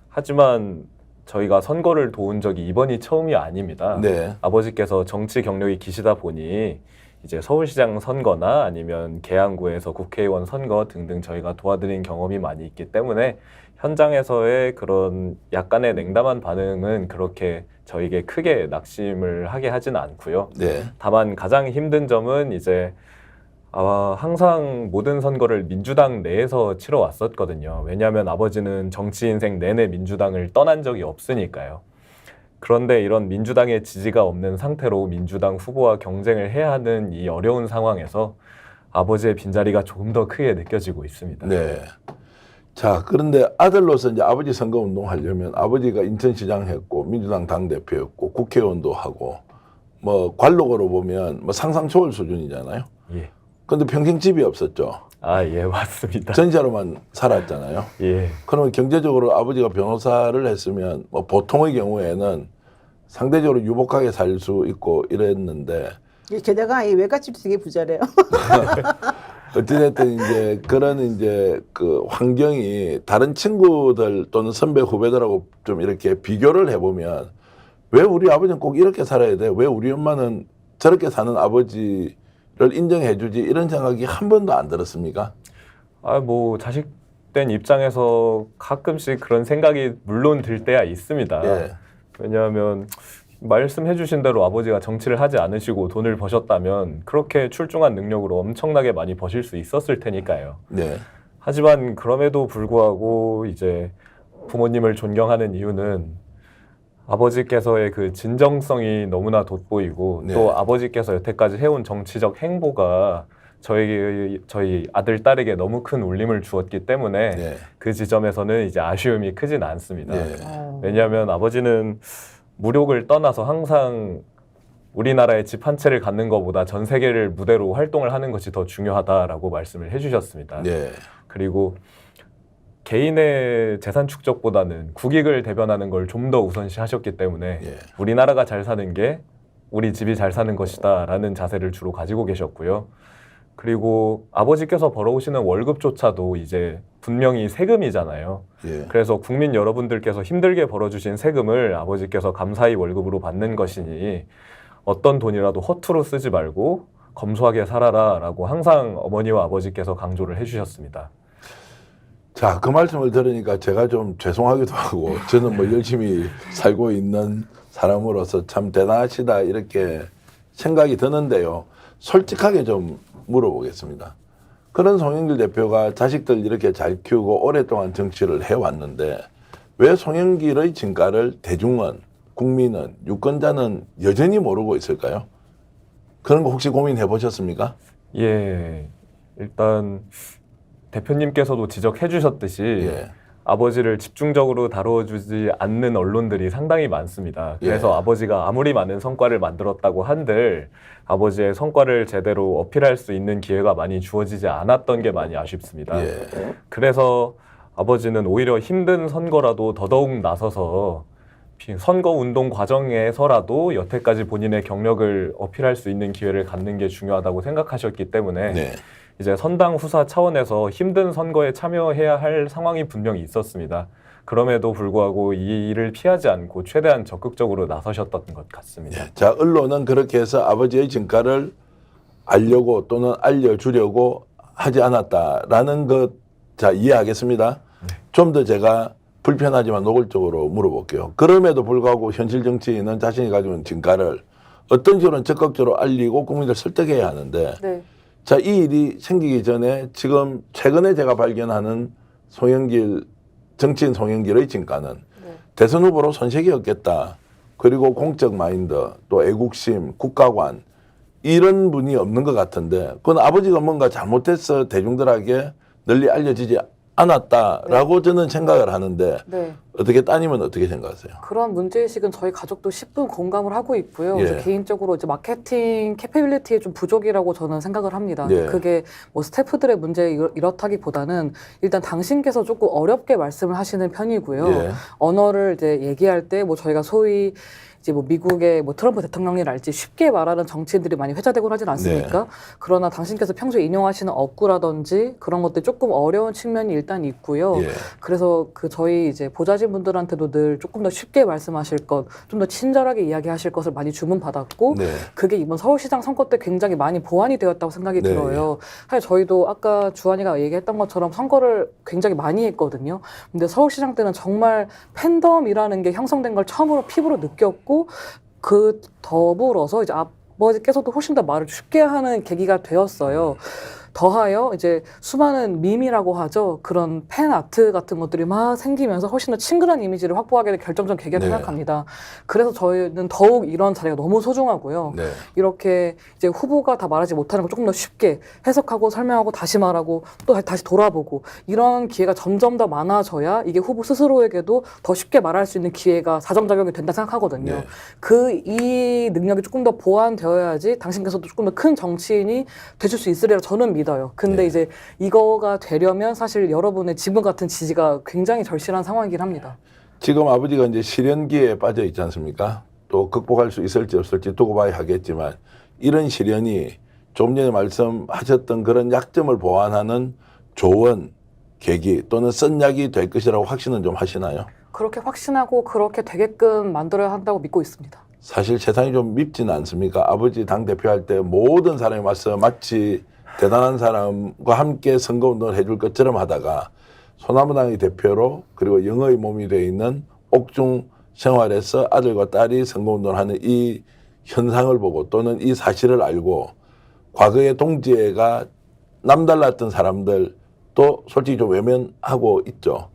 하지만 저희가 선거를 도운 적이 이번이 처음이 아닙니다. 네. 아버지께서 정치 경력이 기시다 보니 이제 서울시장 선거나 아니면 계양구에서 국회의원 선거 등등 저희가 도와드린 경험이 많이 있기 때문에 현장에서의 그런 약간의 냉담한 반응은 그렇게 저에게 크게 낙심을 하게 하진 않고요. 네. 다만 가장 힘든 점은 이제 항상 모든 선거를 민주당 내에서 치러왔었거든요. 왜냐하면 아버지는 정치 인생 내내 민주당을 떠난 적이 없으니까요. 그런데 이런 민주당의 지지가 없는 상태로 민주당 후보와 경쟁을 해야 하는 이 어려운 상황에서 아버지의 빈자리가 조금 더 크게 느껴지고 있습니다. 네. 자, 그런데 아들로서 이제 아버지 선거 운동하려면 아버지가 인천시장 했고 민주당 당대표였고 국회의원도 하고 뭐 관록으로 보면 뭐 상상 초월 수준이잖아요. 예. 근데 평생 집이 없었죠. 예, 맞습니다. 전세로만 살았잖아요. 예. 그러면 경제적으로 아버지가 변호사를 했으면 뭐 보통의 경우에는 상대적으로 유복하게 살 수 있고 이랬는데 게다가 이 외갓집도 되게 부자래요. 어찌됐든 이제 그런 이제 그 환경이 다른 친구들 또는 선배 후배들하고 좀 이렇게 비교를 해보면 왜 우리 아버지는 꼭 이렇게 살아야 돼? 왜 우리 엄마는 저렇게 사는 아버지를 인정해주지? 이런 생각이 한 번도 안 들었습니까? 뭐 자식된 입장에서 가끔씩 그런 생각이 물론 들 때야 있습니다. 예. 왜냐하면 말씀해 주신 대로 아버지가 정치를 하지 않으시고 돈을 버셨다면 그렇게 출중한 능력으로 엄청나게 많이 버실 수 있었을 테니까요. 네. 하지만 그럼에도 불구하고 이제 부모님을 존경하는 이유는 아버지께서의 그 진정성이 너무나 돋보이고 네. 또 아버지께서 여태까지 해온 정치적 행보가 저희 아들, 딸에게 너무 큰 울림을 주었기 때문에 네. 그 지점에서는 이제 아쉬움이 크진 않습니다. 네. 왜냐하면 아버지는 무력을 떠나서 항상 우리나라의 집 한 채를 갖는 것보다 전 세계를 무대로 활동을 하는 것이 더 중요하다라고 말씀을 해주셨습니다. 네. 그리고 개인의 재산 축적보다는 국익을 대변하는 걸 좀 더 우선시하셨기 때문에 예. 우리나라가 잘 사는 게 우리 집이 잘 사는 것이다 라는 자세를 주로 가지고 계셨고요. 그리고 아버지께서 벌어오시는 월급조차도 이제 분명히 세금이잖아요. 예. 그래서 국민 여러분들께서 힘들게 벌어주신 세금을 아버지께서 감사히 월급으로 받는 것이니 어떤 돈이라도 허투루 쓰지 말고 검소하게 살아라 라고 항상 어머니와 아버지께서 강조를 해주셨습니다. 자, 그 말씀을 들으니까 제가 좀 죄송하기도 하고 저는 뭐 열심히 살고 있는 사람으로서 참 대단하시다 이렇게 생각이 드는데요. 솔직하게 좀 물어보겠습니다. 그런 송영길 대표가 자식들 이렇게 잘 키우고 오랫동안 정치를 해왔는데 왜 송영길의 진가를 대중은, 국민은, 유권자는 여전히 모르고 있을까요? 그런 거 혹시 고민해 보셨습니까? 예, 일단 대표님께서도 지적해 주셨듯이 예. 아버지를 집중적으로 다뤄주지 않는 언론들이 상당히 많습니다. 그래서 예. 아버지가 아무리 많은 성과를 만들었다고 한들 아버지의 성과를 제대로 어필할 수 있는 기회가 많이 주어지지 않았던 게 많이 아쉽습니다. 예. 그래서 아버지는 오히려 힘든 선거라도 더더욱 나서서 선거 운동 과정에서라도 여태까지 본인의 경력을 어필할 수 있는 기회를 갖는 게 중요하다고 생각하셨기 때문에 네. 이제 선당 후사 차원에서 힘든 선거에 참여해야 할 상황이 분명히 있었습니다. 그럼에도 불구하고 이 일을 피하지 않고 최대한 적극적으로 나서셨던 것 같습니다. 예. 자, 언론은 그렇게 해서 아버지의 진가를 알려고 또는 알려주려고 하지 않았다라는 것, 자, 이해하겠습니다. 좀 더 제가 불편하지만 노골적으로 물어볼게요. 그럼에도 불구하고 현실 정치인은 자신이 가지고 있는 진가를 어떤 식으로는 적극적으로 알리고 국민들 설득해야 하는데 네. 자, 이 일이 생기기 전에 지금 최근에 제가 발견하는 정치인 송영길의 진가는 네. 대선 후보로 손색이 없겠다. 그리고 공적 마인드, 또 애국심, 국가관 이런 분이 없는 것 같은데 그건 아버지가 뭔가 잘못해서 대중들에게 널리 알려지지 않았다라고 저는 생각을 하는데 네. 어떻게 따님은 어떻게 생각하세요? 그런 문제의식은 저희 가족도 10분 공감을 하고 있고요. 예. 이제 개인적으로 이제 마케팅 캐패빌리티의 좀 부족이라고 저는 생각을 합니다. 예. 그게 뭐 스태프들의 문제 이렇다기보다는 일단 당신께서 조금 어렵게 말씀을 하시는 편이고요. 예. 언어를 이제 얘기할 때 뭐 저희가 소위 이제 뭐 미국의 뭐 트럼프 대통령이랄지 쉽게 말하는 정치인들이 많이 회자되곤 하진 않습니까? 네. 그러나 당신께서 평소에 인용하시는 어구라든지 그런 것들 조금 어려운 측면이 일단 있고요. 예. 그래서 그 저희 이제 보좌진 분들한테도 늘 조금 더 쉽게 말씀하실 것, 좀 더 친절하게 이야기하실 것을 많이 주문받았고 네. 그게 이번 서울시장 선거 때 굉장히 많이 보완이 되었다고 생각이 네. 들어요. 사실 저희도 아까 주한이가 얘기했던 것처럼 선거를 굉장히 많이 했거든요. 근데 서울시장 때는 정말 팬덤이라는 게 형성된 걸 처음으로 피부로 느꼈고 그 더불어서 이제 아버지께서도 훨씬 더 말을 쉽게 하는 계기가 되었어요. 더하여 이제 수많은 밈이라고 하죠. 그런 팬 아트 같은 것들이 막 생기면서 훨씬 더 친근한 이미지를 확보하게 된 결정적 계기라고 네. 생각합니다. 그래서 저희는 더욱 이런 자리가 너무 소중하고요. 네. 이렇게 이제 후보가 다 말하지 못하는 걸 조금 더 쉽게 해석하고 설명하고 다시 말하고 또 다시 돌아보고 이런 기회가 점점 더 많아져야 이게 후보 스스로에게도 더 쉽게 말할 수 있는 기회가 사정작용이 된다 생각하거든요. 네. 이 능력이 조금 더 보완되어야지 당신께서도 조금 더 큰 정치인이 되실 수 있으리라 저는 믿어요. 근데 네. 이제 이거가 되려면 사실 여러분의 지금 같은 지지가 굉장히 절실한 상황이긴 합니다. 지금 아버지가 이제 시련기에 빠져 있지 않습니까? 또 극복할 수 있을지 없을지 두고 봐야 하겠지만 이런 시련이 좀 전에 말씀하셨던 그런 약점을 보완하는 좋은 계기 또는 쓴 약이 될 것이라고 확신은 좀 하시나요? 그렇게 확신하고 그렇게 되게끔 만들어야 한다고 믿고 있습니다. 사실 세상이 좀 밉지는 않습니까? 아버지 당대표할 때 모든 사람이 와서 마치 대단한 사람과 함께 선거운동을 해줄 것처럼 하다가 소나무당의 대표로 그리고 영어의 몸이 되어 있는 옥중 생활에서 아들과 딸이 선거운동을 하는 이 현상을 보고 또는 이 사실을 알고 과거의 동지애가 남달랐던 사람들도 솔직히 좀 외면하고 있죠.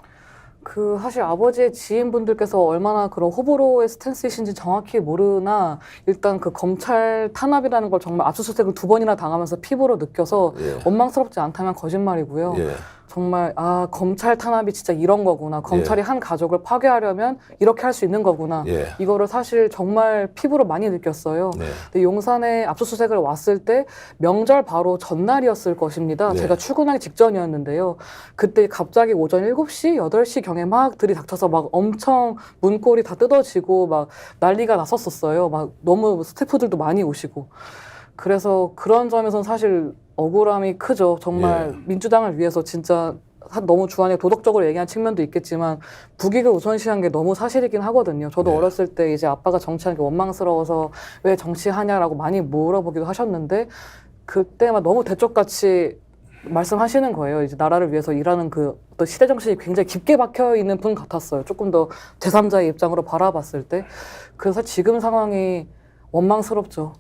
그 사실 아버지의 지인분들께서 얼마나 그런 호불호의 스탠스이신지 정확히 모르나 일단 그 검찰 탄압이라는 걸 정말 압수수색을 2번이나 당하면서 피부로 느껴서 예. 원망스럽지 않다면 거짓말이고요. 예. 정말 검찰 탄압이 진짜 이런 거구나. 검찰이 한 가족을 파괴하려면 이렇게 할 수 있는 거구나. 예. 이거를 사실 정말 피부로 많이 느꼈어요. 네. 근데 용산에 압수수색을 왔을 때 명절 바로 전날이었을 것입니다. 네. 제가 출근하기 직전이었는데요. 그때 갑자기 오전 7시, 8시 경에 막 들이닥쳐서 막 엄청 문고리 다 뜯어지고 막 난리가 났었어요. 막 너무 스태프들도 많이 오시고. 그래서 그런 점에서는 사실 억울함이 크죠. 정말 예. 민주당을 위해서 진짜 너무 주안에 도덕적으로 얘기한 측면도 있겠지만 북익을 우선시한 게 너무 사실이긴 하거든요. 저도 네. 어렸을 때 이제 아빠가 정치하는 게 원망스러워서 왜 정치하냐라고 많이 물어보기도 하셨는데 그때만 너무 대쪽같이 말씀하시는 거예요. 이제 나라를 위해서 일하는 그 어떤 시대 정신이 굉장히 깊게 박혀 있는 분 같았어요. 조금 더 제3자의 입장으로 바라봤을 때. 그래서 지금 상황이 원망스럽죠.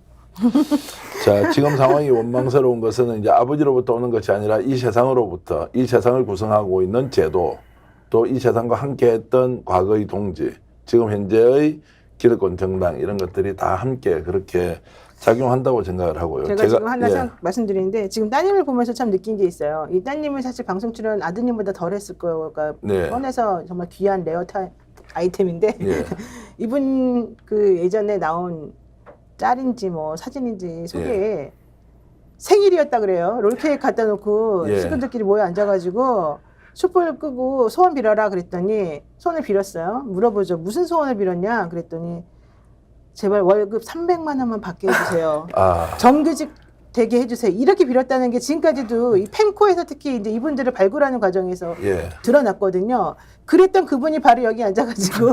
자, 지금 상황이 원망스러운 것은 이제 아버지로부터 오는 것이 아니라 이 세상으로부터 이 세상을 구성하고 있는 제도 또 이 세상과 함께했던 과거의 동지 지금 현재의 기득권 정당 이런 것들이 다 함께 그렇게 작용한다고 생각을 하고요. 제가 지금 하나 예. 말씀드리는데 지금 따님을 보면서 참 느낀 게 있어요. 이 따님은 사실 방송 출연 아드님보다 덜 했을 거가 네. 뻔해서 정말 귀한 레어 아이템인데 예. 이분 그 예전에 나온 짤인지 뭐 사진인지 소개에 생일이었다 그래요. 롤케이크 갖다 놓고 예. 친구들끼리 모여 앉아가지고 촛불 끄고 소원 빌어라 그랬더니 소원을 빌었어요. 물어보죠. 무슨 소원을 빌었냐 그랬더니 제발 월급 300만 원만 받게 해주세요. 아, 정규직 되게 해주세요. 이렇게 빌었다는 게 지금까지도 이 펜코에서 특히 이제 이분들을 발굴하는 과정에서 예. 드러났거든요. 그랬던 그분이 바로 여기 앉아가지고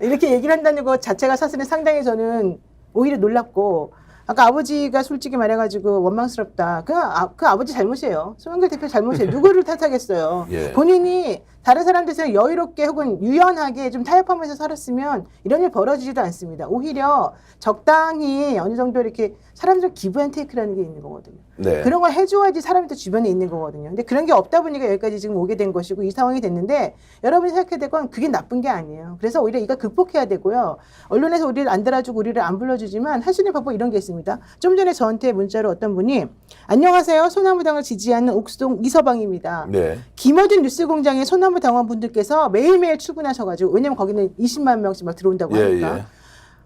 이렇게 얘기를 한다는 것 자체가 사실은 상당히 저는 오히려 놀랍고 아까 아버지가 솔직히 말해가지고 원망스럽다. 그 아버지 잘못이에요. 송영길 대표 잘못이에요. 누구를 탓하겠어요. 예. 본인이 다른 사람들처럼 여유롭게 혹은 유연하게 좀 타협하면서 살았으면 이런 일 벌어지지도 않습니다. 오히려 적당히 어느 정도 이렇게 사람들 기브 앤 테이크라는 게 있는 거거든요. 네. 그런 걸 해줘야지 사람이 또 주변에 있는 거거든요. 근데 그런 게 없다 보니까 여기까지 지금 오게 된 것이고 이 상황이 됐는데 여러분이 생각해야 될 건 그게 나쁜 게 아니에요. 그래서 오히려 이거 극복해야 되고요. 언론에서 우리를 안 달아주고 우리를 안 불러주지만 할 수 있는 방법 이런 게 있습니다. 좀 전에 저한테 문자로 어떤 분이 안녕하세요. 소나무당을 지지하는 옥수동 이서방입니다. 네. 김어준 뉴스공장의 소나무 당원분들께서 매일매일 출근하셔가지고 왜냐면 거기는 20만 명씩 막 들어온다고 예, 하니까 예.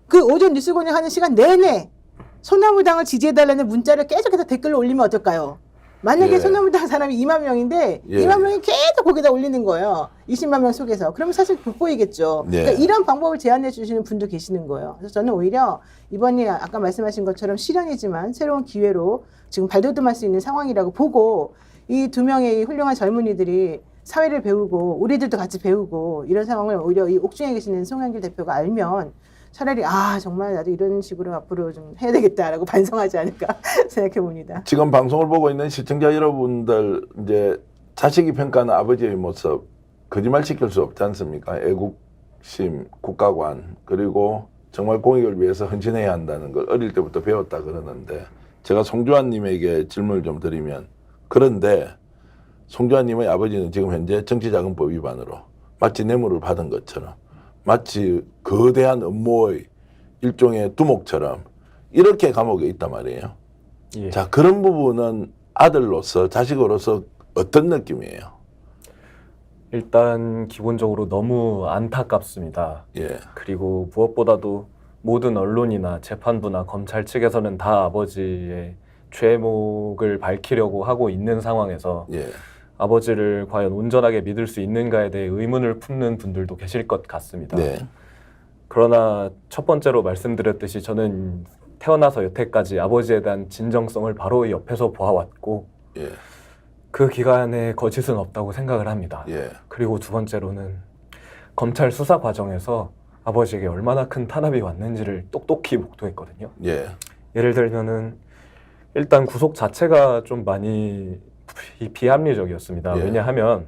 그 오전 뉴스공장 하는 시간 내내 소나무당을 지지해달라는 문자를 계속해서 댓글로 올리면 어떨까요? 만약에 예. 소나무당 사람이 2만 명인데 예. 2만 명이 계속 거기다 올리는 거예요. 20만 명 속에서. 그러면 사실 돋보이겠죠. 예. 그러니까 이런 방법을 제안해 주시는 분도 계시는 거예요. 그래서 저는 오히려 이번이 아까 말씀하신 것처럼 시련이지만 새로운 기회로 지금 발돋움할 수 있는 상황이라고 보고 이 2명의 훌륭한 젊은이들이 사회를 배우고 우리들도 같이 배우고 이런 상황을 오히려 이 옥중에 계시는 송영길 대표가 알면 차라리 정말 나도 이런 식으로 앞으로 좀 해야 되겠다라고 반성하지 않을까 생각해 봅니다. 지금 방송을 보고 있는 시청자 여러분들 이제 자식이 평가하는 아버지의 모습 거짓말 시킬 수 없지 않습니까? 애국심, 국가관 그리고 정말 공익을 위해서 헌신해야 한다는 걸 어릴 때부터 배웠다 그러는데 제가 송주환님에게 질문을 좀 드리면 그런데 송주환님의 아버지는 지금 현재 정치자금법 위반으로 마치 뇌물을 받은 것처럼 마치 거대한 음모의 일종의 두목처럼 이렇게 감옥에 있단 말이에요. 예. 자, 그런 부분은 아들로서 자식으로서 어떤 느낌이에요? 일단 기본적으로 너무 안타깝습니다. 예, 그리고 무엇보다도 모든 언론이나 재판부나 검찰 측에서는 다 아버지의 죄목을 밝히려고 하고 있는 상황에서 예, 아버지를 과연 온전하게 믿을 수 있는가에 대해 의문을 품는 분들도 계실 것 같습니다. 네, 그러나 첫 번째로 말씀드렸듯이 저는 태어나서 여태까지 아버지에 대한 진정성을 바로 옆에서 보아왔고 예, 그 기간에 거짓은 없다고 생각을 합니다. 예, 그리고 두 번째로는 검찰 수사 과정에서 아버지에게 얼마나 큰 탄압이 왔는지를 똑똑히 목도했거든요. 예, 예를 들면은 일단 구속 자체가 좀 많이 비합리적이었습니다. 예. 왜냐하면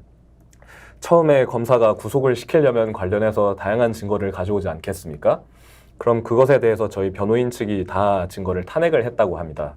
처음에 검사가 구속을 시키려면 관련해서 다양한 증거를 가져오지 않겠습니까? 그럼 그것에 대해서 저희 변호인 측이 다 증거를 탄핵을 했다고 합니다.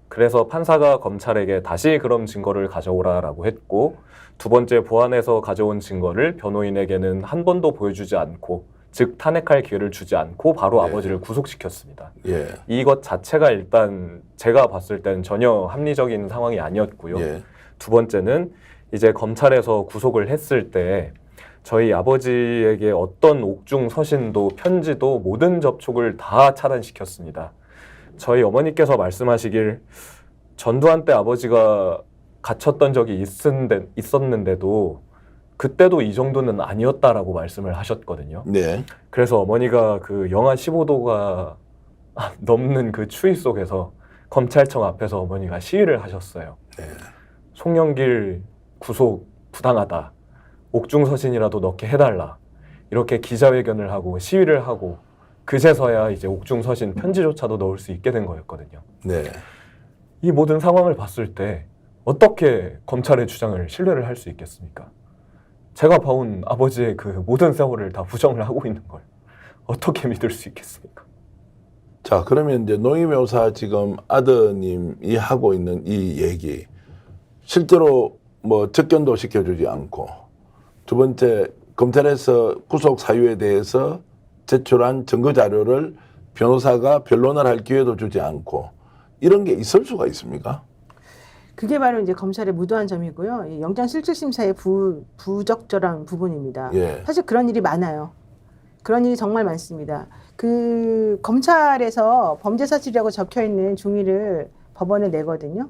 그래서 판사가 검찰에게 다시 그럼 증거를 가져오라라고 했고, 두 번째 보안에서 가져온 증거를 변호인에게는 한 번도 보여주지 않고, 즉 탄핵할 기회를 주지 않고 바로 네. 아버지를 구속시켰습니다. 예. 이것 자체가 일단 제가 봤을 때는 전혀 합리적인 상황이 아니었고요. 예. 두 번째는 이제 검찰에서 구속을 했을 때 저희 아버지에게 어떤 옥중 서신도 편지도 모든 접촉을 다 차단시켰습니다. 저희 어머니께서 말씀하시길 전두환 때 아버지가 갇혔던 적이 있었는데도 그때도 이 정도는 아니었다라고 말씀을 하셨거든요. 네. 그래서 어머니가 그 영하 15도가 넘는 그 추위 속에서 검찰청 앞에서 어머니가 시위를 하셨어요. 네. 송영길 구속 부당하다. 옥중서신이라도 넣게 해달라. 이렇게 기자회견을 하고 시위를 하고 그제서야 이제 옥중서신 편지조차도 넣을 수 있게 된 거였거든요. 네. 이 모든 상황을 봤을 때 어떻게 검찰의 주장을 신뢰를 할 수 있겠습니까? 제가 봐온 아버지의 그 모든 세월을 다 부정을 하고 있는 걸 어떻게 믿을 수 있겠습니까? 자, 그러면 이제 노이묘사 지금 아드님이 하고 있는 이 얘기, 실제로 뭐 접견도 시켜주지 않고, 두 번째 검찰에서 구속 사유에 대해서 제출한 증거 자료를 변호사가 변론을 할 기회도 주지 않고, 이런 게 있을 수가 있습니까? 그게 바로 이제 검찰의 무도한 점이고요. 이 영장실질심사의 부적절한 부분입니다. 예. 사실 그런 일이 많아요. 그런 일이 정말 많습니다. 그 검찰에서 범죄 사실이라고 적혀 있는 종이를 법원에 내거든요.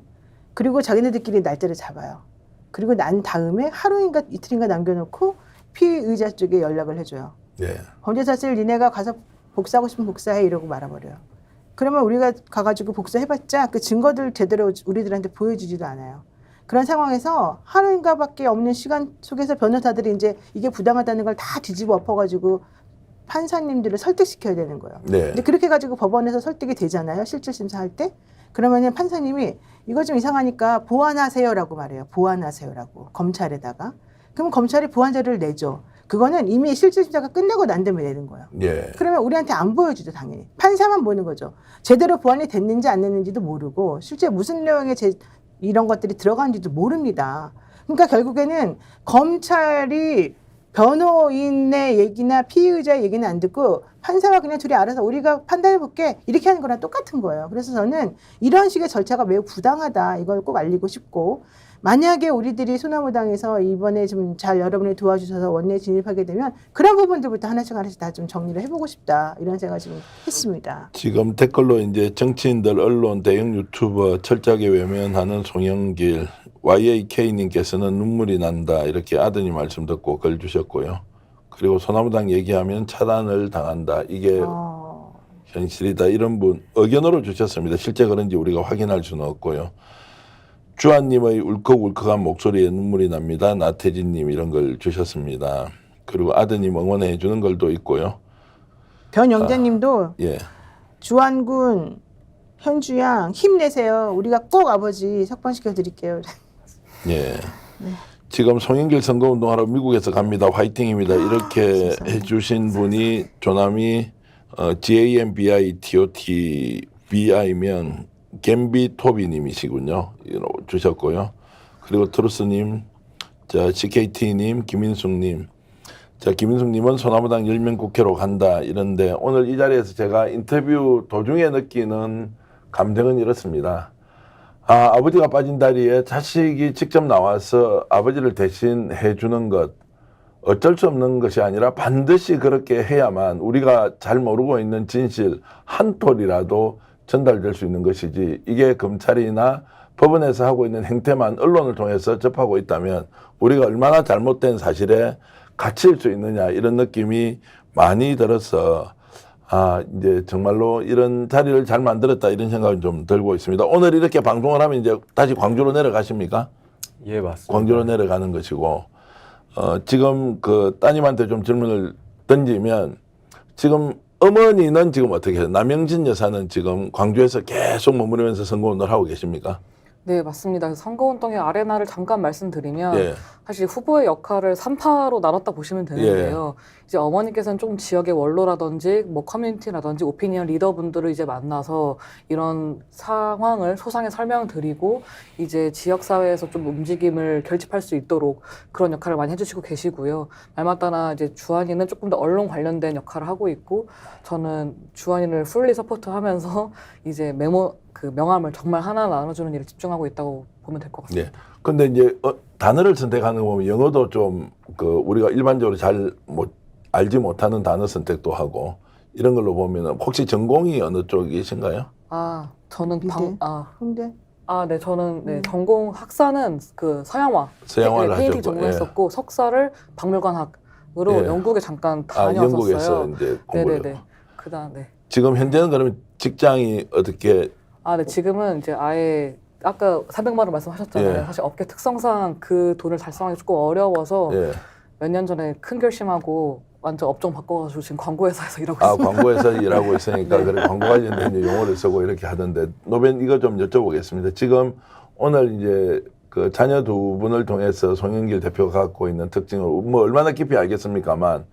그리고 자기네들끼리 날짜를 잡아요. 그리고 난 다음에 하루인가 이틀인가 남겨놓고 피의자 쪽에 연락을 해줘요. 예. 범죄 사실 니네가 가서 복사하고 싶으면 복사해 이러고 말아버려요. 그러면 우리가 가가지고 복사해봤자 그 증거들 제대로 우리들한테 보여주지도 않아요. 그런 상황에서 하루인가밖에 없는 시간 속에서 변호사들이 이제 이게 부당하다는 걸 다 뒤집어 엎어가지고 판사님들을 설득시켜야 되는 거예요. 네. 근데 그렇게 가지고 법원에서 설득이 되잖아요. 실질심사할 때. 그러면은 판사님이 이거 좀 이상하니까 보완하세요라고 말해요. 보완하세요라고. 검찰에다가. 그럼 검찰이 보완 자료를 내죠. 그거는 이미 실질심사가 끝나고 난 다음에 내는 거예요. 예. 그러면 우리한테 안 보여주죠, 당연히. 판사만 보는 거죠. 제대로 보완이 됐는지 안 됐는지도 모르고 실제 무슨 내용의 이런 것들이 들어가는지도 모릅니다. 그러니까 결국에는 검찰이 변호인의 얘기나 피의자의 얘기는 안 듣고 판사가 그냥 둘이 알아서 우리가 판단해볼게 이렇게 하는 거랑 똑같은 거예요. 그래서 저는 이런 식의 절차가 매우 부당하다. 이걸 꼭 알리고 싶고, 만약에 우리들이 소나무당에서 이번에 좀 잘 여러분이 도와주셔서 원내에 진입하게 되면 그런 부분들부터 하나씩 다 좀 정리를 해보고 싶다. 이런 생각을 지금 했습니다. 지금 댓글로 이제 정치인들, 언론, 대형 유튜버 철저하게 외면하는 송영길, YAK님께서는 눈물이 난다. 이렇게 아드님 말씀 듣고 글 주셨고요. 그리고 소나무당 얘기하면 차단을 당한다. 이게 현실이다. 이런 분 의견으로 주셨습니다. 실제 그런지 우리가 확인할 수는 없고요. 주한님의 울컥울컥한 목소리에 눈물이 납니다. 나태진님 이런 걸 주셨습니다. 그리고 아드님 응원해 주는 걸도 있고요. 변영자님도 예. 주한군, 현주양 힘내세요. 우리가 꼭 아버지 석방시켜 드릴게요. 예. 지금 송영길 선거운동하러 미국에서 갑니다. 화이팅입니다. 이렇게 해주신 분이 조남이 GAMBITOTBI면 갬비토비님이시군요. 주셨고요. 그리고 트루스님, 자 CKT님, 김인숙님. 자 김인숙님은 소나무당 10명 국회로 간다 이런데 오늘 이 자리에서 제가 인터뷰 도중에 느끼는 감정은 이렇습니다. 아버지가 빠진 다리에 자식이 직접 나와서 아버지를 대신 해주는 것 어쩔 수 없는 것이 아니라 반드시 그렇게 해야만 우리가 잘 모르고 있는 진실 한 톨이라도 전달될 수 있는 것이지, 이게 검찰이나 법원에서 하고 있는 행태만 언론을 통해서 접하고 있다면 우리가 얼마나 잘못된 사실에 갇힐 수 있느냐 이런 느낌이 많이 들어서 이제 정말로 이런 자리를 잘 만들었다 이런 생각이 좀 들고 있습니다. 오늘 이렇게 방송을 하면 이제 다시 광주로 내려가십니까? 예, 맞습니다. 광주로 내려가는 것이고, 지금 그 따님한테 좀 질문을 던지면 지금 어머니는 지금 어떻게 해요? 남영진 여사는 지금 광주에서 계속 머무르면서 선거운동을 하고 계십니까? 네, 맞습니다. 선거운동의 아레나를 잠깐 말씀드리면 예. 사실 후보의 역할을 3파로 나눴다 보시면 되는데요. 이제 어머니께서는 좀 지역의 원로라든지 뭐 커뮤니티라든지 오피니언 리더분들을 이제 만나서 이런 상황을 소상히 설명드리고 이제 지역 사회에서 좀 움직임을 결집할 수 있도록 그런 역할을 많이 해주시고 계시고요. 말마따나 이제 주한이는 조금 더 언론 관련된 역할을 하고 있고 저는 주한이를 풀리 서포트하면서 이제 명함을 정말 하나 나눠주는 일에 집중하고 있다고 보면 될 것 같습니다. 예. 근데 이제 단어를 선택하는 거 보면 영어도 좀 우리가 일반적으로 잘 알지 못하는 단어 선택도 하고 이런 걸로 보면은 혹시 전공이 어느 쪽이신가요? 아, 저는 근데 네, 저는 전공 학사는 그 서양화를 서양화를 PhD 하셨고, 전공했었고 석사를 박물관학으로 예. 영국에 잠깐 다녔었어요. 영국에서 이제 공부를. 네네네. 그다음 네. 지금 현재는 그러면 직장이 어떻게? 네, 지금은 이제 아예 아까 400만 원 말씀하셨잖아요. 예. 사실 업계 특성상 그 돈을 달성하기 조금 어려워서 예. 몇 년 전에 큰 결심하고 완전 업종 바꿔가지고 지금 광고회사에서 일하고 아, 있습니다. 광고에서 일하고 있으니까 네. 그래 광고 관련된 이제 용어를 쓰고 이렇게 하던데 노벤 이거 좀 여쭤보겠습니다. 지금 오늘 이제 그 자녀 두 분을 통해서 송영길 대표가 갖고 있는 특징을 뭐 얼마나 깊이 알겠습니까만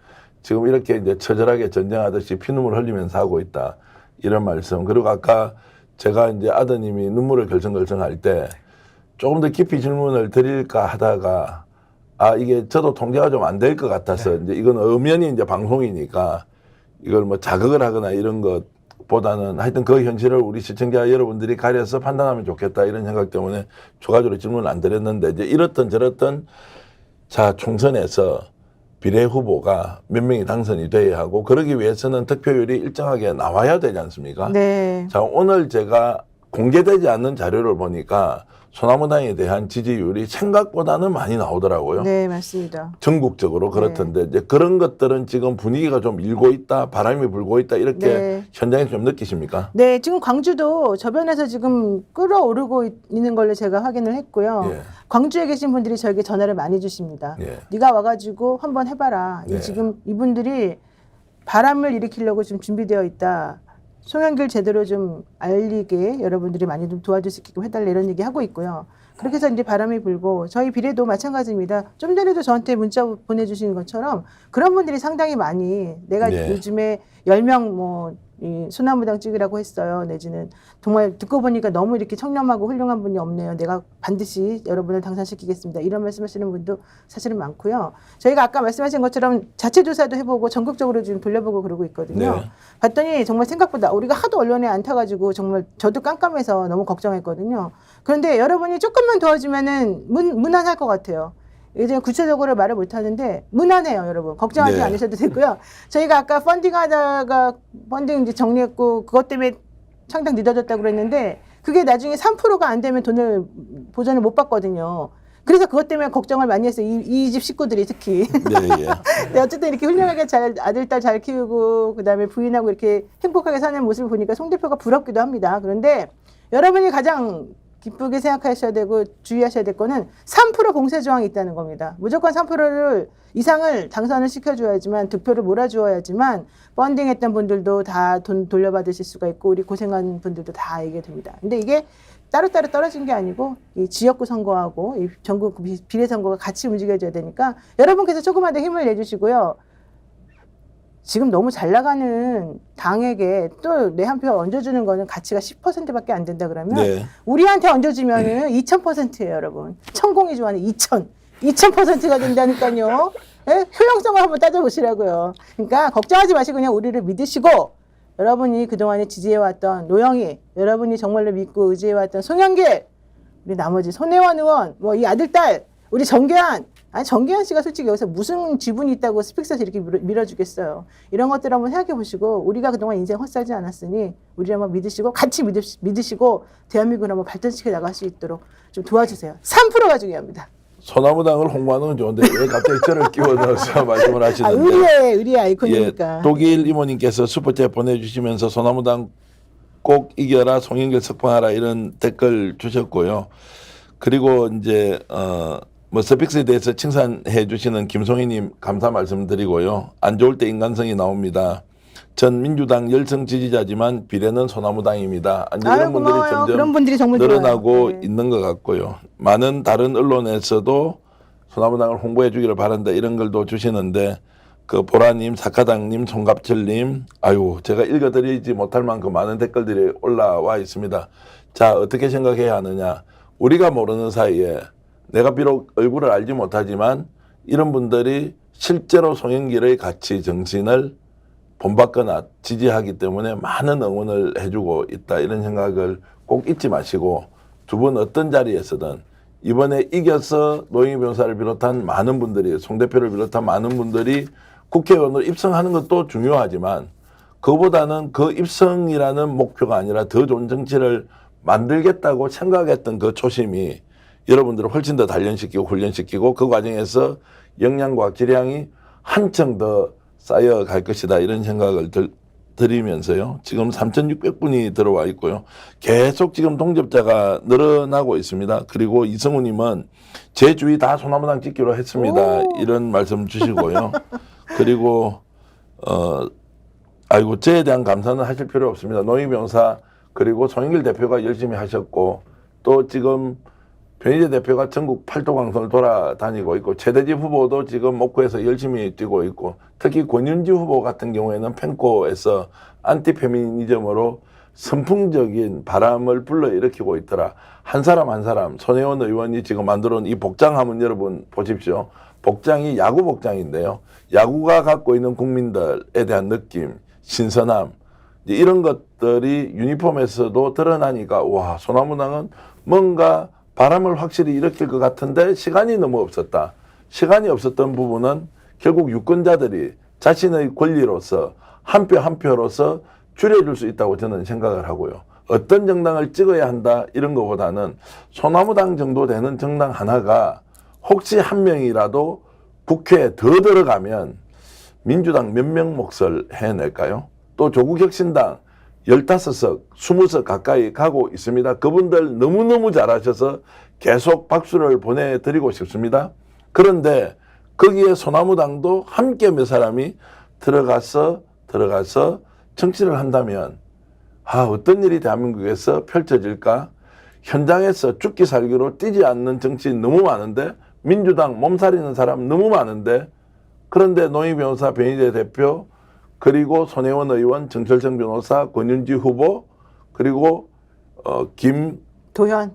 지금 이렇게 이제 처절하게 전쟁하듯이 피눈물 흘리면서 하고 있다 이런 말씀. 그리고 아까 제가 이제 아드님이 눈물을 걸성걸성 할 때 조금 더 깊이 질문을 드릴까 하다가 이게 저도 통제가 좀 안 될 것 같아서 이제 이건 엄연히 이제 방송이니까 이걸 뭐 자극을 하거나 이런 것보다는 하여튼 그 현실을 우리 시청자 여러분들이 가려서 판단하면 좋겠다 이런 생각 때문에 추가적으로 질문을 안 드렸는데 이제 이렇든 저렇든 자 총선에서 비례 후보가 몇 명이 당선이 돼야 하고 그러기 위해서는 득표율이 일정하게 나와야 되지 않습니까? 네. 자, 오늘 제가 공개되지 않는 자료를 보니까 소나무당에 대한 지지율이 생각보다는 많이 나오더라고요. 네, 맞습니다. 전국적으로 그렇던데 이제 그런 것들은 지금 분위기가 좀 일고 있다, 바람이 불고 있다 이렇게 네. 현장에서 좀 느끼십니까? 네, 지금 광주도 저변에서 지금 끌어오르고 있는 걸로 제가 확인을 했고요. 예. 광주에 계신 분들이 저에게 전화를 많이 주십니다. 예. 네가 와가지고 한번 해봐라. 네. 지금 이분들이 바람을 일으키려고 좀 준비되어 있다. 송영길 제대로 좀 알리게 여러분들이 많이 좀 도와줄 수 있게끔 해달라 이런 얘기 하고 있고요. 그렇게 해서 이제 바람이 불고 저희 비례도 마찬가지입니다. 좀 전에도 저한테 문자 보내주신 것처럼 그런 분들이 상당히 많이 내가 네. 요즘에 10명 이 소나무당 찍으라고 했어요. 내지는 정말 듣고 보니까 너무 이렇게 청렴하고 훌륭한 분이 없네요. 내가 반드시 여러분을 당선시키겠습니다. 이런 말씀하시는 분도 사실은 많고요. 저희가 아까 말씀하신 것처럼 자체 조사도 해보고 전국적으로 지금 돌려보고 그러고 있거든요. 네. 봤더니 정말 생각보다 우리가 하도 언론에 안 타가지고 정말 저도 깜깜해서 너무 걱정했거든요. 그런데 여러분이 조금만 도와주면은 무난할 것 같아요. 예전에 구체적으로 말을 못하는데 무난해요, 여러분. 걱정하지 네. 않으셔도 되고요. 저희가 아까 펀딩 이제 정리했고 그것 때문에 상당 늦어졌다고 그랬는데 그게 나중에 3%가 안 되면 보전을 못 받거든요. 그래서 그것 때문에 걱정을 많이 했어요. 이 집 식구들이 특히. 네, 예. 근데 어쨌든 이렇게 훌륭하게 아들, 딸 잘 키우고 그다음에 부인하고 이렇게 행복하게 사는 모습을 보니까 송 대표가 부럽기도 합니다. 그런데 여러분이 가장 기쁘게 생각하셔야 되고 주의하셔야 될 거는 3% 공세 조항이 있다는 겁니다. 무조건 3% 이상을 당선을 시켜줘야지만 득표를 몰아주어야지만 펀딩했던 분들도 다 돈 돌려받으실 수가 있고 우리 고생한 분들도 다 이게 됩니다. 근데 이게 따로따로 떨어진 게 아니고 이 지역구 선거하고 이 전국 비례 선거가 같이 움직여져야 되니까 여러분께서 조금만 더 힘을 내주시고요. 지금 너무 잘 나가는 당에게 또 내 한 표 얹어주는 거는 가치가 10%밖에 안 된다 그러면 네. 우리한테 얹어주면은 2000%예요, 여러분. 천공이 좋아하는 2000%가 된다니까요. 예? 효용성을 한번 따져보시라고요. 그러니까 걱정하지 마시고 그냥 우리를 믿으시고 여러분이 그동안에 지지해왔던 노영희, 여러분이 정말로 믿고 의지해왔던 송영길, 우리 나머지 손혜원 의원, 뭐 이 아들, 딸, 우리 정계한, 정계한 씨가 솔직히 여기서 무슨 지분이 있다고 스픽스에서 이렇게 밀어주겠어요. 이런 것들 한번 생각해 보시고 우리가 그동안 인생 헛살지 않았으니 우리를 한번 믿으시고 같이 믿으시고 대한민국을 한번 발전시켜 나갈 수 있도록 좀 도와주세요. 3%가 중요합니다. 소나무당을 홍보하는 건 좋은데 왜 갑자기 저를 끼워 넣어서 말씀을 하시는데 의리의 아이콘이니까. 예, 독일 이모님께서 슈퍼챗 보내주시면서 소나무당 꼭 이겨라 송영길 석방하라 이런 댓글 주셨고요. 그리고 이제 뭐 스픽스에 대해서 칭찬해 주시는 김송희님 감사 말씀드리고요. 안 좋을 때 인간성이 나옵니다. 전 민주당 열성 지지자지만 비례는 소나무당입니다. 이제 아유, 이런 분들이 고마워요. 점점 그런 분들이 정말 늘어나고 좋아요. 네. 있는 것 같고요. 많은 다른 언론에서도 소나무당을 홍보해 주기를 바란다 이런 글도 주시는데 그 보라님, 사카당님, 송갑철님, 아유 제가 읽어드리지 못할 만큼 많은 댓글들이 올라와 있습니다. 자 어떻게 생각해야 하느냐? 우리가 모르는 사이에 내가 비록 얼굴을 알지 못하지만 이런 분들이 실제로 송영길의 가치 정신을 본받거나 지지하기 때문에 많은 응원을 해주고 있다 이런 생각을 꼭 잊지 마시고 두 분 어떤 자리에서든 이번에 이겨서 노영희 변호사를 비롯한 많은 분들이 송 대표를 비롯한 많은 분들이 국회의원으로 입성하는 것도 중요하지만 그보다는 그 입성이라는 목표가 아니라 더 좋은 정치를 만들겠다고 생각했던 그 초심이 여러분들을 훨씬 더 단련시키고 훈련시키고 그 과정에서 역량과 기량이 한층 더 쌓여갈 것이다 이런 생각을 드리면서요. 지금 3,600분이 들어와 있고요. 계속 지금 동접자가 늘어나고 있습니다. 그리고 이성우님은 제 주위 다 소나무당 찍기로 했습니다. 오. 이런 말씀 주시고요. 그리고 아이고 저에 대한 감사는 하실 필요 없습니다. 노희 변호사 그리고 송영길 대표가 열심히 하셨고 또 지금 변희재 대표가 전국 팔도강선을 돌아다니고 있고 최대지 후보도 지금 목포에서 열심히 뛰고 있고 특히 권윤지 후보 같은 경우에는 펜코에서 안티페미니즘으로 선풍적인 바람을 불러일으키고 있더라. 한 사람 한 사람 손혜원 의원이 지금 만들어 놓은 이 복장 한번 여러분 보십시오. 복장이 야구 복장인데요. 야구가 갖고 있는 국민들에 대한 느낌, 신선함 이런 것들이 유니폼에서도 드러나니까 와 소나무당은 뭔가 바람을 확실히 일으킬 것 같은데 시간이 너무 없었다. 시간이 없었던 부분은 결국 유권자들이 자신의 권리로서 한 표 한 표로서 줄여줄 수 있다고 저는 생각을 하고요. 어떤 정당을 찍어야 한다 이런 것보다는 소나무당 정도 되는 정당 하나가 혹시 한 명이라도 국회에 더 들어가면 민주당 몇 명 몫을 해낼까요? 또 조국혁신당 15석, 20석 가까이 가고 있습니다. 그분들 너무너무 잘하셔서 계속 박수를 보내드리고 싶습니다. 그런데 거기에 소나무당도 함께 몇 사람이 들어가서 정치를 한다면 어떤 일이 대한민국에서 펼쳐질까? 현장에서 죽기 살기로 뛰지 않는 정치인 너무 많은데 민주당 몸살이는 사람 너무 많은데 그런데 노희 변호사, 변희재 대표 그리고 손혜원 의원, 정철성 변호사, 권윤지 후보 그리고 김도현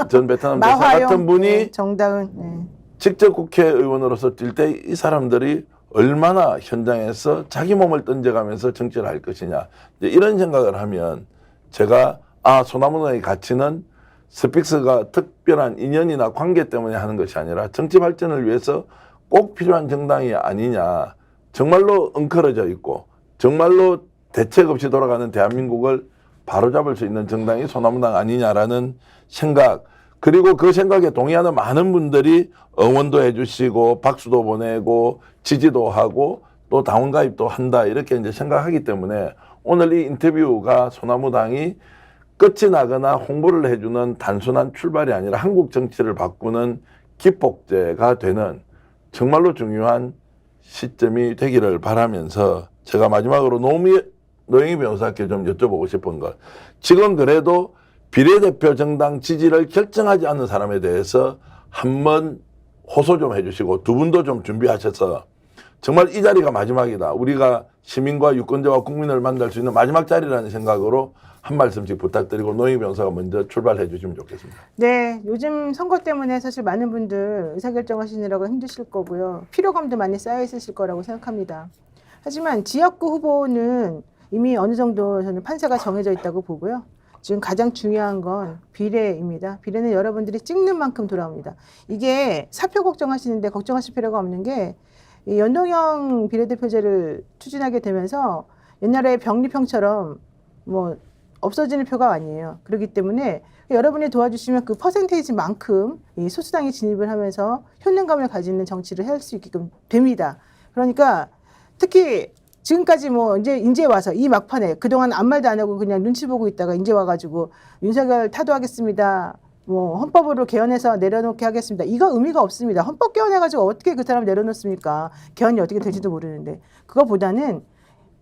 전 베트남 대사 같은 분이 네, 정다은 네. 직접 국회의원으로서 뛸 때 이 사람들이 얼마나 현장에서 자기 몸을 던져가면서 정치를 할 것이냐 이런 생각을 하면 제가 소나무당의 가치는 스픽스가 특별한 인연이나 관계 때문에 하는 것이 아니라 정치 발전을 위해서 꼭 필요한 정당이 아니냐. 정말로 엉클어져 있고 정말로 대책 없이 돌아가는 대한민국을 바로잡을 수 있는 정당이 소나무당 아니냐라는 생각 그리고 그 생각에 동의하는 많은 분들이 응원도 해주시고 박수도 보내고 지지도 하고 또 당원 가입도 한다 이렇게 이제 생각하기 때문에 오늘 이 인터뷰가 소나무당이 끝이 나거나 홍보를 해주는 단순한 출발이 아니라 한국 정치를 바꾸는 기폭제가 되는 정말로 중요한 시점이 되기를 바라면서 제가 마지막으로 노영희 변호사께 좀 여쭤보고 싶은 것. 지금 그래도 비례대표 정당 지지를 결정하지 않는 사람에 대해서 한번 호소 좀 해주시고 두 분도 좀 준비하셔서 정말 이 자리가 마지막이다. 우리가 시민과 유권자와 국민을 만날 수 있는 마지막 자리라는 생각으로 한 말씀씩 부탁드리고 노영희 변호사가 먼저 출발해 주시면 좋겠습니다. 네, 요즘 선거 때문에 사실 많은 분들 의사결정하시느라고 힘드실 거고요. 피로감도 많이 쌓여 있으실 거라고 생각합니다. 하지만 지역구 후보는 이미 어느 정도 저는 판세가 정해져 있다고 보고요. 지금 가장 중요한 건 비례입니다. 비례는 여러분들이 찍는 만큼 돌아옵니다. 이게 사표 걱정하시는데 걱정하실 필요가 없는 게 이 연동형 비례대표제를 추진하게 되면서 옛날에 병리평처럼 뭐 없어지는 표가 아니에요. 그렇기 때문에 여러분이 도와주시면 그 퍼센테이지만큼 이 소수당이 진입을 하면서 효능감을 가지는 정치를 할 수 있게끔 됩니다. 그러니까 특히 지금까지 뭐 이제 와서 이 막판에 그동안 아무 말도 안 하고 그냥 눈치 보고 있다가 이제 와가지고 윤석열 타도하겠습니다. 뭐 헌법으로 개헌해서 내려놓게 하겠습니다. 이거 의미가 없습니다. 헌법 개헌해가지고 어떻게 그 사람 내려놓습니까? 개헌이 어떻게 될지도 모르는데 그거보다는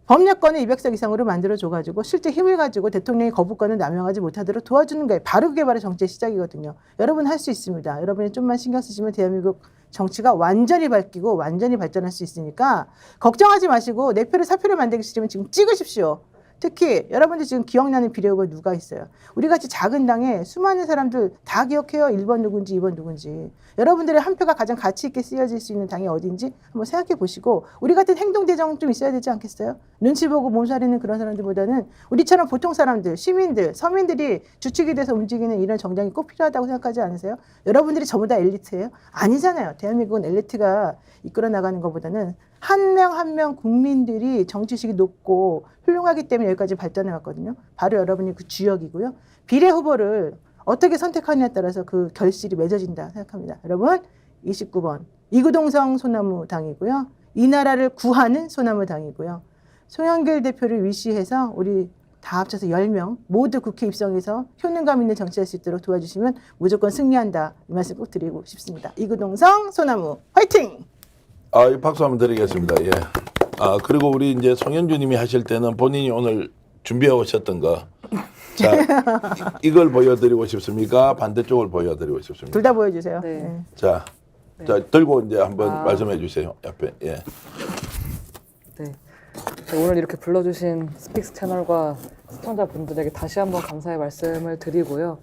법률권을 200석 이상으로 만들어줘가지고 실제 힘을 가지고 대통령이 거부권을 남용하지 못하도록 도와주는 거예요. 바로 그게 바로 정치의 시작이거든요. 여러분 할 수 있습니다. 여러분이 좀만 신경 쓰시면 대한민국 정치가 완전히 바뀌고 완전히 발전할 수 있으니까 걱정하지 마시고 내 표를 사표를 만들기 싫으면 지금 찍으십시오. 특히 여러분들 지금 기억나는 비례후보 누가 있어요? 우리같이 작은 당에 수많은 사람들 다 기억해요. 1번 누군지 2번 누군지. 여러분들의 한 표가 가장 가치 있게 쓰여질 수 있는 당이 어딘지 한번 생각해 보시고 우리 같은 행동대장 좀 있어야 되지 않겠어요? 눈치 보고 몸살이는 그런 사람들보다는 우리처럼 보통 사람들, 시민들, 서민들이 주축이 돼서 움직이는 이런 정당이 꼭 필요하다고 생각하지 않으세요? 여러분들이 전부 다 엘리트예요? 아니잖아요. 대한민국은 엘리트가 이끌어 나가는 것보다는 한 명 한 명 국민들이 정치식이 높고 훌륭하기 때문에 여기까지 발전해 왔거든요. 바로 여러분이 그 주역이고요. 비례 후보를 어떻게 선택하느냐에 따라서 그 결실이 맺어진다 생각합니다. 여러분 29번 이구동성 소나무 당이고요. 이 나라를 구하는 소나무 당이고요. 송영길 대표를 위시해서 우리 다 합쳐서 10명 모두 국회 입성해서 효능감 있는 정치할 수 있도록 도와주시면 무조건 승리한다. 이 말씀 꼭 드리고 싶습니다. 이구동성 소나무 화이팅! 이 박수 한번 드리겠습니다. 예. 그리고 우리 이제 송현주님이 하실 때는 본인이 오늘 준비해 오셨던 거. 자, 이걸 보여드리고 싶습니까? 반대쪽을 보여드리고 싶습니까? 둘 다 보여주세요. 네. 네. 자, 네. 자 들고 이제 한번 말씀해 주세요. 옆에. 예. 네. 오늘 이렇게 불러주신 스픽스 채널과 시청자분들에게 다시 한번 감사의 말씀을 드리고요.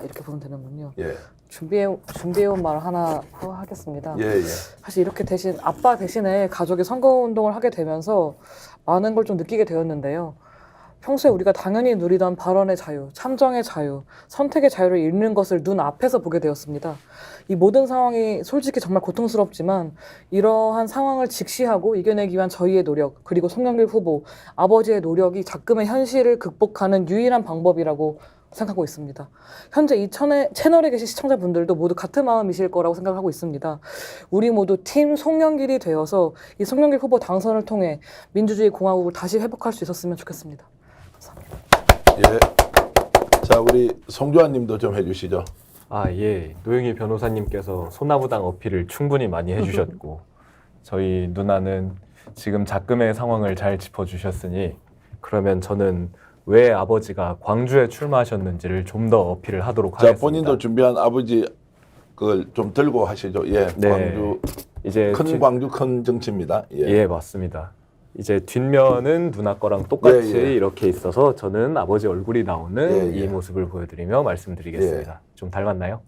이렇게 보면 되는군요. 예. 준비해온 말 하나 하겠습니다. 예, 예. 사실 이렇게 아빠 대신에 가족이 선거운동을 하게 되면서 많은 걸 좀 느끼게 되었는데요. 평소에 우리가 당연히 누리던 발언의 자유, 참정의 자유, 선택의 자유를 잃는 것을 눈앞에서 보게 되었습니다. 이 모든 상황이 솔직히 정말 고통스럽지만 이러한 상황을 직시하고 이겨내기 위한 저희의 노력, 그리고 송영길 후보, 아버지의 노력이 작금의 현실을 극복하는 유일한 방법이라고 생각하고 있습니다. 현재 이 채널에 계신 시청자분들도 모두 같은 마음이실 거라고 생각하고 있습니다. 우리 모두 팀 송영길이 되어서 이 송영길 후보 당선을 통해 민주주의 공화국을 다시 회복할 수 있었으면 좋겠습니다. 감사합니다. 예. 자, 우리 송주환 님도 좀 해주시죠. 예. 노영희 변호사님께서 소나무당 어필을 충분히 많이 해주셨고 저희 누나는 지금 작금의 상황을 잘 짚어주셨으니 그러면 저는 왜 아버지가 광주에 출마하셨는지를 좀 더 어필을 하도록 자, 하겠습니다. 본인도 준비한 아버지 그걸 좀 들고 하시죠. 예. 네. 광주 이제 광주 큰 정치입니다. 예. 예, 맞습니다. 이제 뒷면은 누나 거랑 똑같이 예, 예. 이렇게 있어서 저는 아버지 얼굴이 나오는 예, 예. 이 모습을 보여드리며 말씀드리겠습니다. 좀 닮았나요?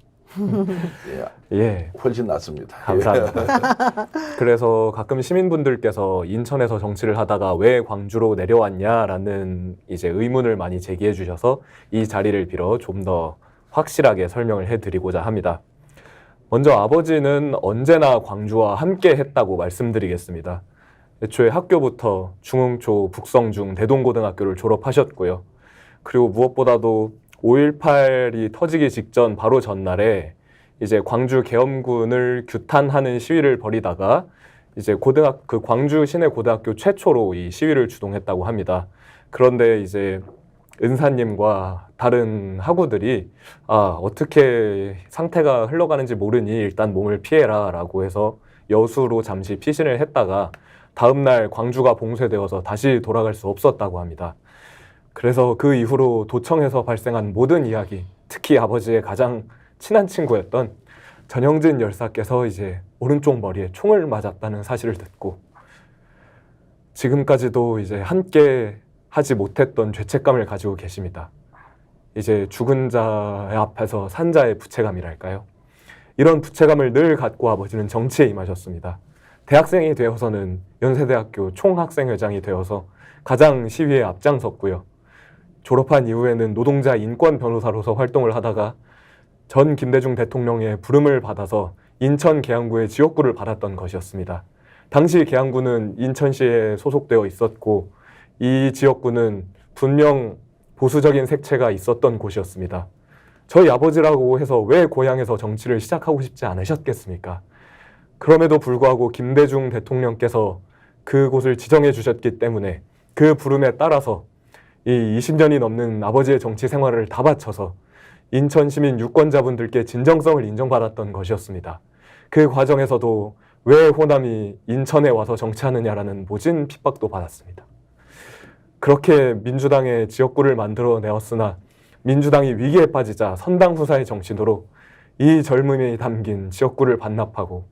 예. 예, 훨씬 낫습니다. 감사합니다. 그래서 가끔 시민분들께서 인천에서 정치를 하다가 왜 광주로 내려왔냐라는 이제 의문을 많이 제기해 주셔서 이 자리를 빌어 좀 더 확실하게 설명을 해드리고자 합니다. 먼저 아버지는 언제나 광주와 함께 했다고 말씀드리겠습니다. 애초에 학교부터 중흥초, 북성중, 대동고등학교를 졸업하셨고요. 그리고 무엇보다도 5.18이 터지기 직전 바로 전날에 이제 광주 계엄군을 규탄하는 시위를 벌이다가 이제 광주 시내 고등학교 최초로 이 시위를 주동했다고 합니다. 그런데 이제 은사님과 다른 학우들이 어떻게 상태가 흘러가는지 모르니 일단 몸을 피해라 라고 해서 여수로 잠시 피신을 했다가 다음날 광주가 봉쇄되어서 다시 돌아갈 수 없었다고 합니다. 그래서 그 이후로 도청에서 발생한 모든 이야기, 특히 아버지의 가장 친한 친구였던 전영진 열사께서 이제 오른쪽 머리에 총을 맞았다는 사실을 듣고 지금까지도 이제 함께 하지 못했던 죄책감을 가지고 계십니다. 이제 죽은 자 앞에서 산 자의 부채감이랄까요? 이런 부채감을 늘 갖고 아버지는 정치에 임하셨습니다. 대학생이 되어서는 연세대학교 총학생회장이 되어서 가장 시위에 앞장섰고요. 졸업한 이후에는 노동자 인권 변호사로서 활동을 하다가 전 김대중 대통령의 부름을 받아서 인천 계양구의 지역구를 받았던 것이었습니다. 당시 계양구는 인천시에 소속되어 있었고 이 지역구는 분명 보수적인 색채가 있었던 곳이었습니다. 저희 아버지라고 해서 왜 고향에서 정치를 시작하고 싶지 않으셨겠습니까? 그럼에도 불구하고 김대중 대통령께서 그곳을 지정해 주셨기 때문에 그 부름에 따라서 이 20년이 넘는 아버지의 정치 생활을 다 바쳐서 인천 시민 유권자분들께 진정성을 인정받았던 것이었습니다. 그 과정에서도 왜 호남이 인천에 와서 정치하느냐라는 모진 핍박도 받았습니다. 그렇게 민주당의 지역구를 만들어내었으나 민주당이 위기에 빠지자 선당 후사의 정신으로 이 젊음이 담긴 지역구를 반납하고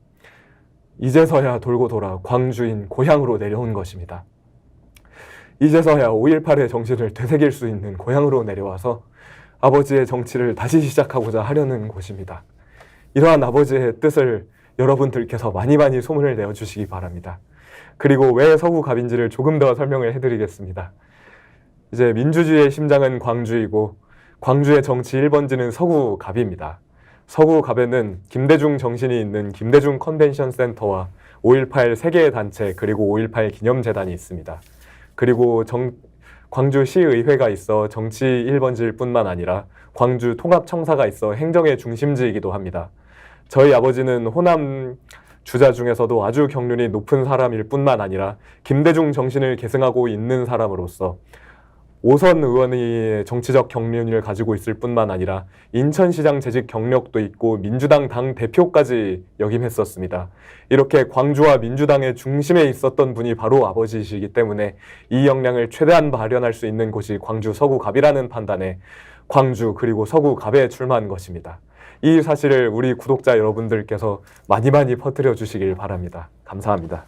이제서야 돌고 돌아 광주인 고향으로 내려온 것입니다. 이제서야 5.18의 정신을 되새길 수 있는 고향으로 내려와서 아버지의 정치를 다시 시작하고자 하려는 곳입니다. 이러한 아버지의 뜻을 여러분들께서 많이 소문을 내어주시기 바랍니다. 그리고 왜 서구갑인지를 조금 더 설명을 해드리겠습니다. 이제 민주주의의 심장은 광주이고 광주의 정치 1번지는 서구갑입니다. 서구갑에는 김대중 정신이 있는 김대중 컨벤션 센터와 5.18 세계의 단체 그리고 5.18 기념재단이 있습니다. 그리고 광주시의회가 있어 정치 1번지일 뿐만 아니라 광주 통합청사가 있어 행정의 중심지이기도 합니다. 저희 아버지는 호남 주자 중에서도 아주 경륜이 높은 사람일 뿐만 아니라 김대중 정신을 계승하고 있는 사람으로서 오선 의원의 정치적 경륜을 가지고 있을 뿐만 아니라 인천시장 재직 경력도 있고 민주당 당 대표까지 역임했었습니다. 이렇게 광주와 민주당의 중심에 있었던 분이 바로 아버지이시기 때문에 이 역량을 최대한 발현할 수 있는 곳이 광주 서구갑이라는 판단에 광주 그리고 서구갑에 출마한 것입니다. 이 사실을 우리 구독자 여러분들께서 많이 퍼뜨려 주시길 바랍니다. 감사합니다.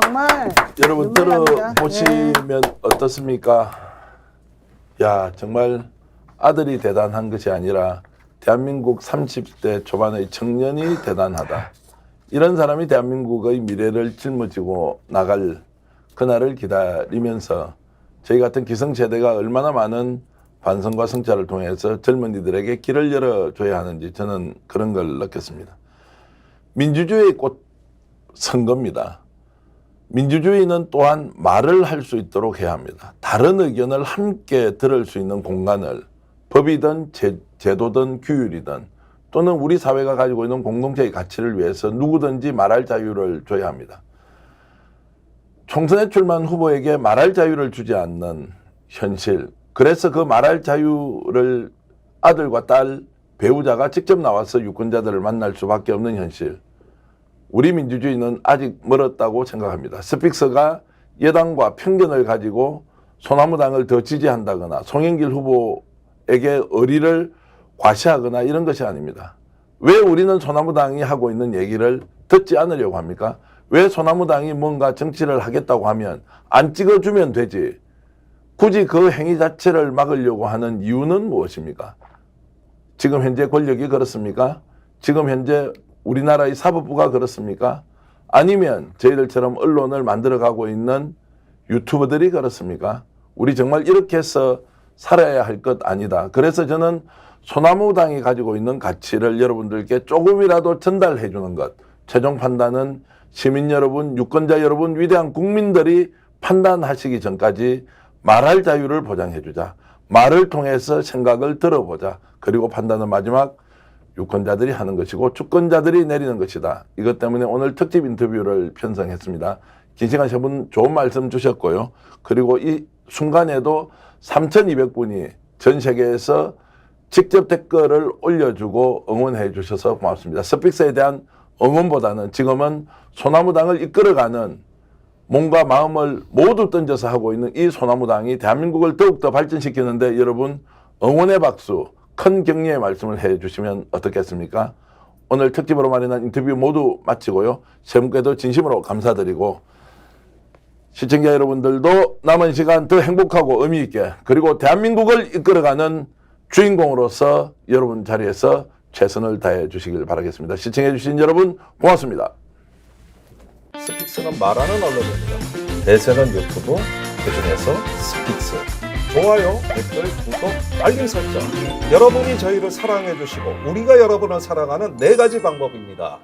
정말 여러분 눈물납니다. 들어보시면 어떻습니까? 야, 정말 아들이 대단한 것이 아니라 대한민국 30대 초반의 청년이 대단하다. 이런 사람이 대한민국의 미래를 짊어지고 나갈 그날을 기다리면서 저희 같은 기성세대가 얼마나 많은 반성과 성찰을 통해서 젊은이들에게 길을 열어줘야 하는지 저는 그런 걸 느꼈습니다. 민주주의의 꽃 선거입니다. 민주주의는 또한 말을 할 수 있도록 해야 합니다. 다른 의견을 함께 들을 수 있는 공간을 법이든 제도든 규율이든 또는 우리 사회가 가지고 있는 공동체의 가치를 위해서 누구든지 말할 자유를 줘야 합니다. 총선에 출마한 후보에게 말할 자유를 주지 않는 현실, 그래서 그 말할 자유를 아들과 딸, 배우자가 직접 나와서 유권자들을 만날 수밖에 없는 현실. 우리 민주주의는 아직 멀었다고 생각합니다. 스픽스가 여당과 편견을 가지고 소나무당을 더 지지한다거나 송영길 후보에게 의리를 과시하거나 이런 것이 아닙니다. 왜 우리는 소나무당이 하고 있는 얘기를 듣지 않으려고 합니까? 왜 소나무당이 뭔가 정치를 하겠다고 하면 안 찍어주면 되지? 굳이 그 행위 자체를 막으려고 하는 이유는 무엇입니까? 지금 현재 권력이 그렇습니까? 지금 현재 우리나라의 사법부가 그렇습니까? 아니면 저희들처럼 언론을 만들어가고 있는 유튜버들이 그렇습니까? 우리 정말 이렇게 해서 살아야 할 것 아니다. 그래서 저는 소나무당이 가지고 있는 가치를 여러분들께 조금이라도 전달해 주는 것. 최종 판단은 시민 여러분, 유권자 여러분, 위대한 국민들이 판단하시기 전까지 말할 자유를 보장해 주자. 말을 통해서 생각을 들어보자. 그리고 판단은 마지막 유권자들이 하는 것이고 주권자들이 내리는 것이다. 이것 때문에 오늘 특집 인터뷰를 편성했습니다. 긴 시간 여러분 좋은 말씀 주셨고요. 그리고 이 순간에도 3,200분이 전 세계에서 직접 댓글을 올려주고 응원해 주셔서 고맙습니다. 스픽스에 대한 응원보다는 지금은 소나무당을 이끌어가는 몸과 마음을 모두 던져서 하고 있는 이 소나무당이 대한민국을 더욱더 발전시키는데 여러분 응원의 박수, 큰 격려의 말씀을 해 주시면 어떻겠습니까? 오늘 특집으로 마련한 인터뷰 모두 마치고요. 세 분께도 진심으로 감사드리고 시청자 여러분들도 남은 시간 더 행복하고 의미 있게 그리고 대한민국을 이끌어가는 주인공으로서 여러분 자리에서 최선을 다해 주시길 바라겠습니다. 시청해 주신 여러분 고맙습니다. 스픽스는 말하는 언론입니다. 대세는 유튜브, 그중에서 스픽스. 좋아요, 댓글, 구독, 알림 설정. 여러분이 저희를 사랑해 주시고 우리가 여러분을 사랑하는 4가지 방법입니다.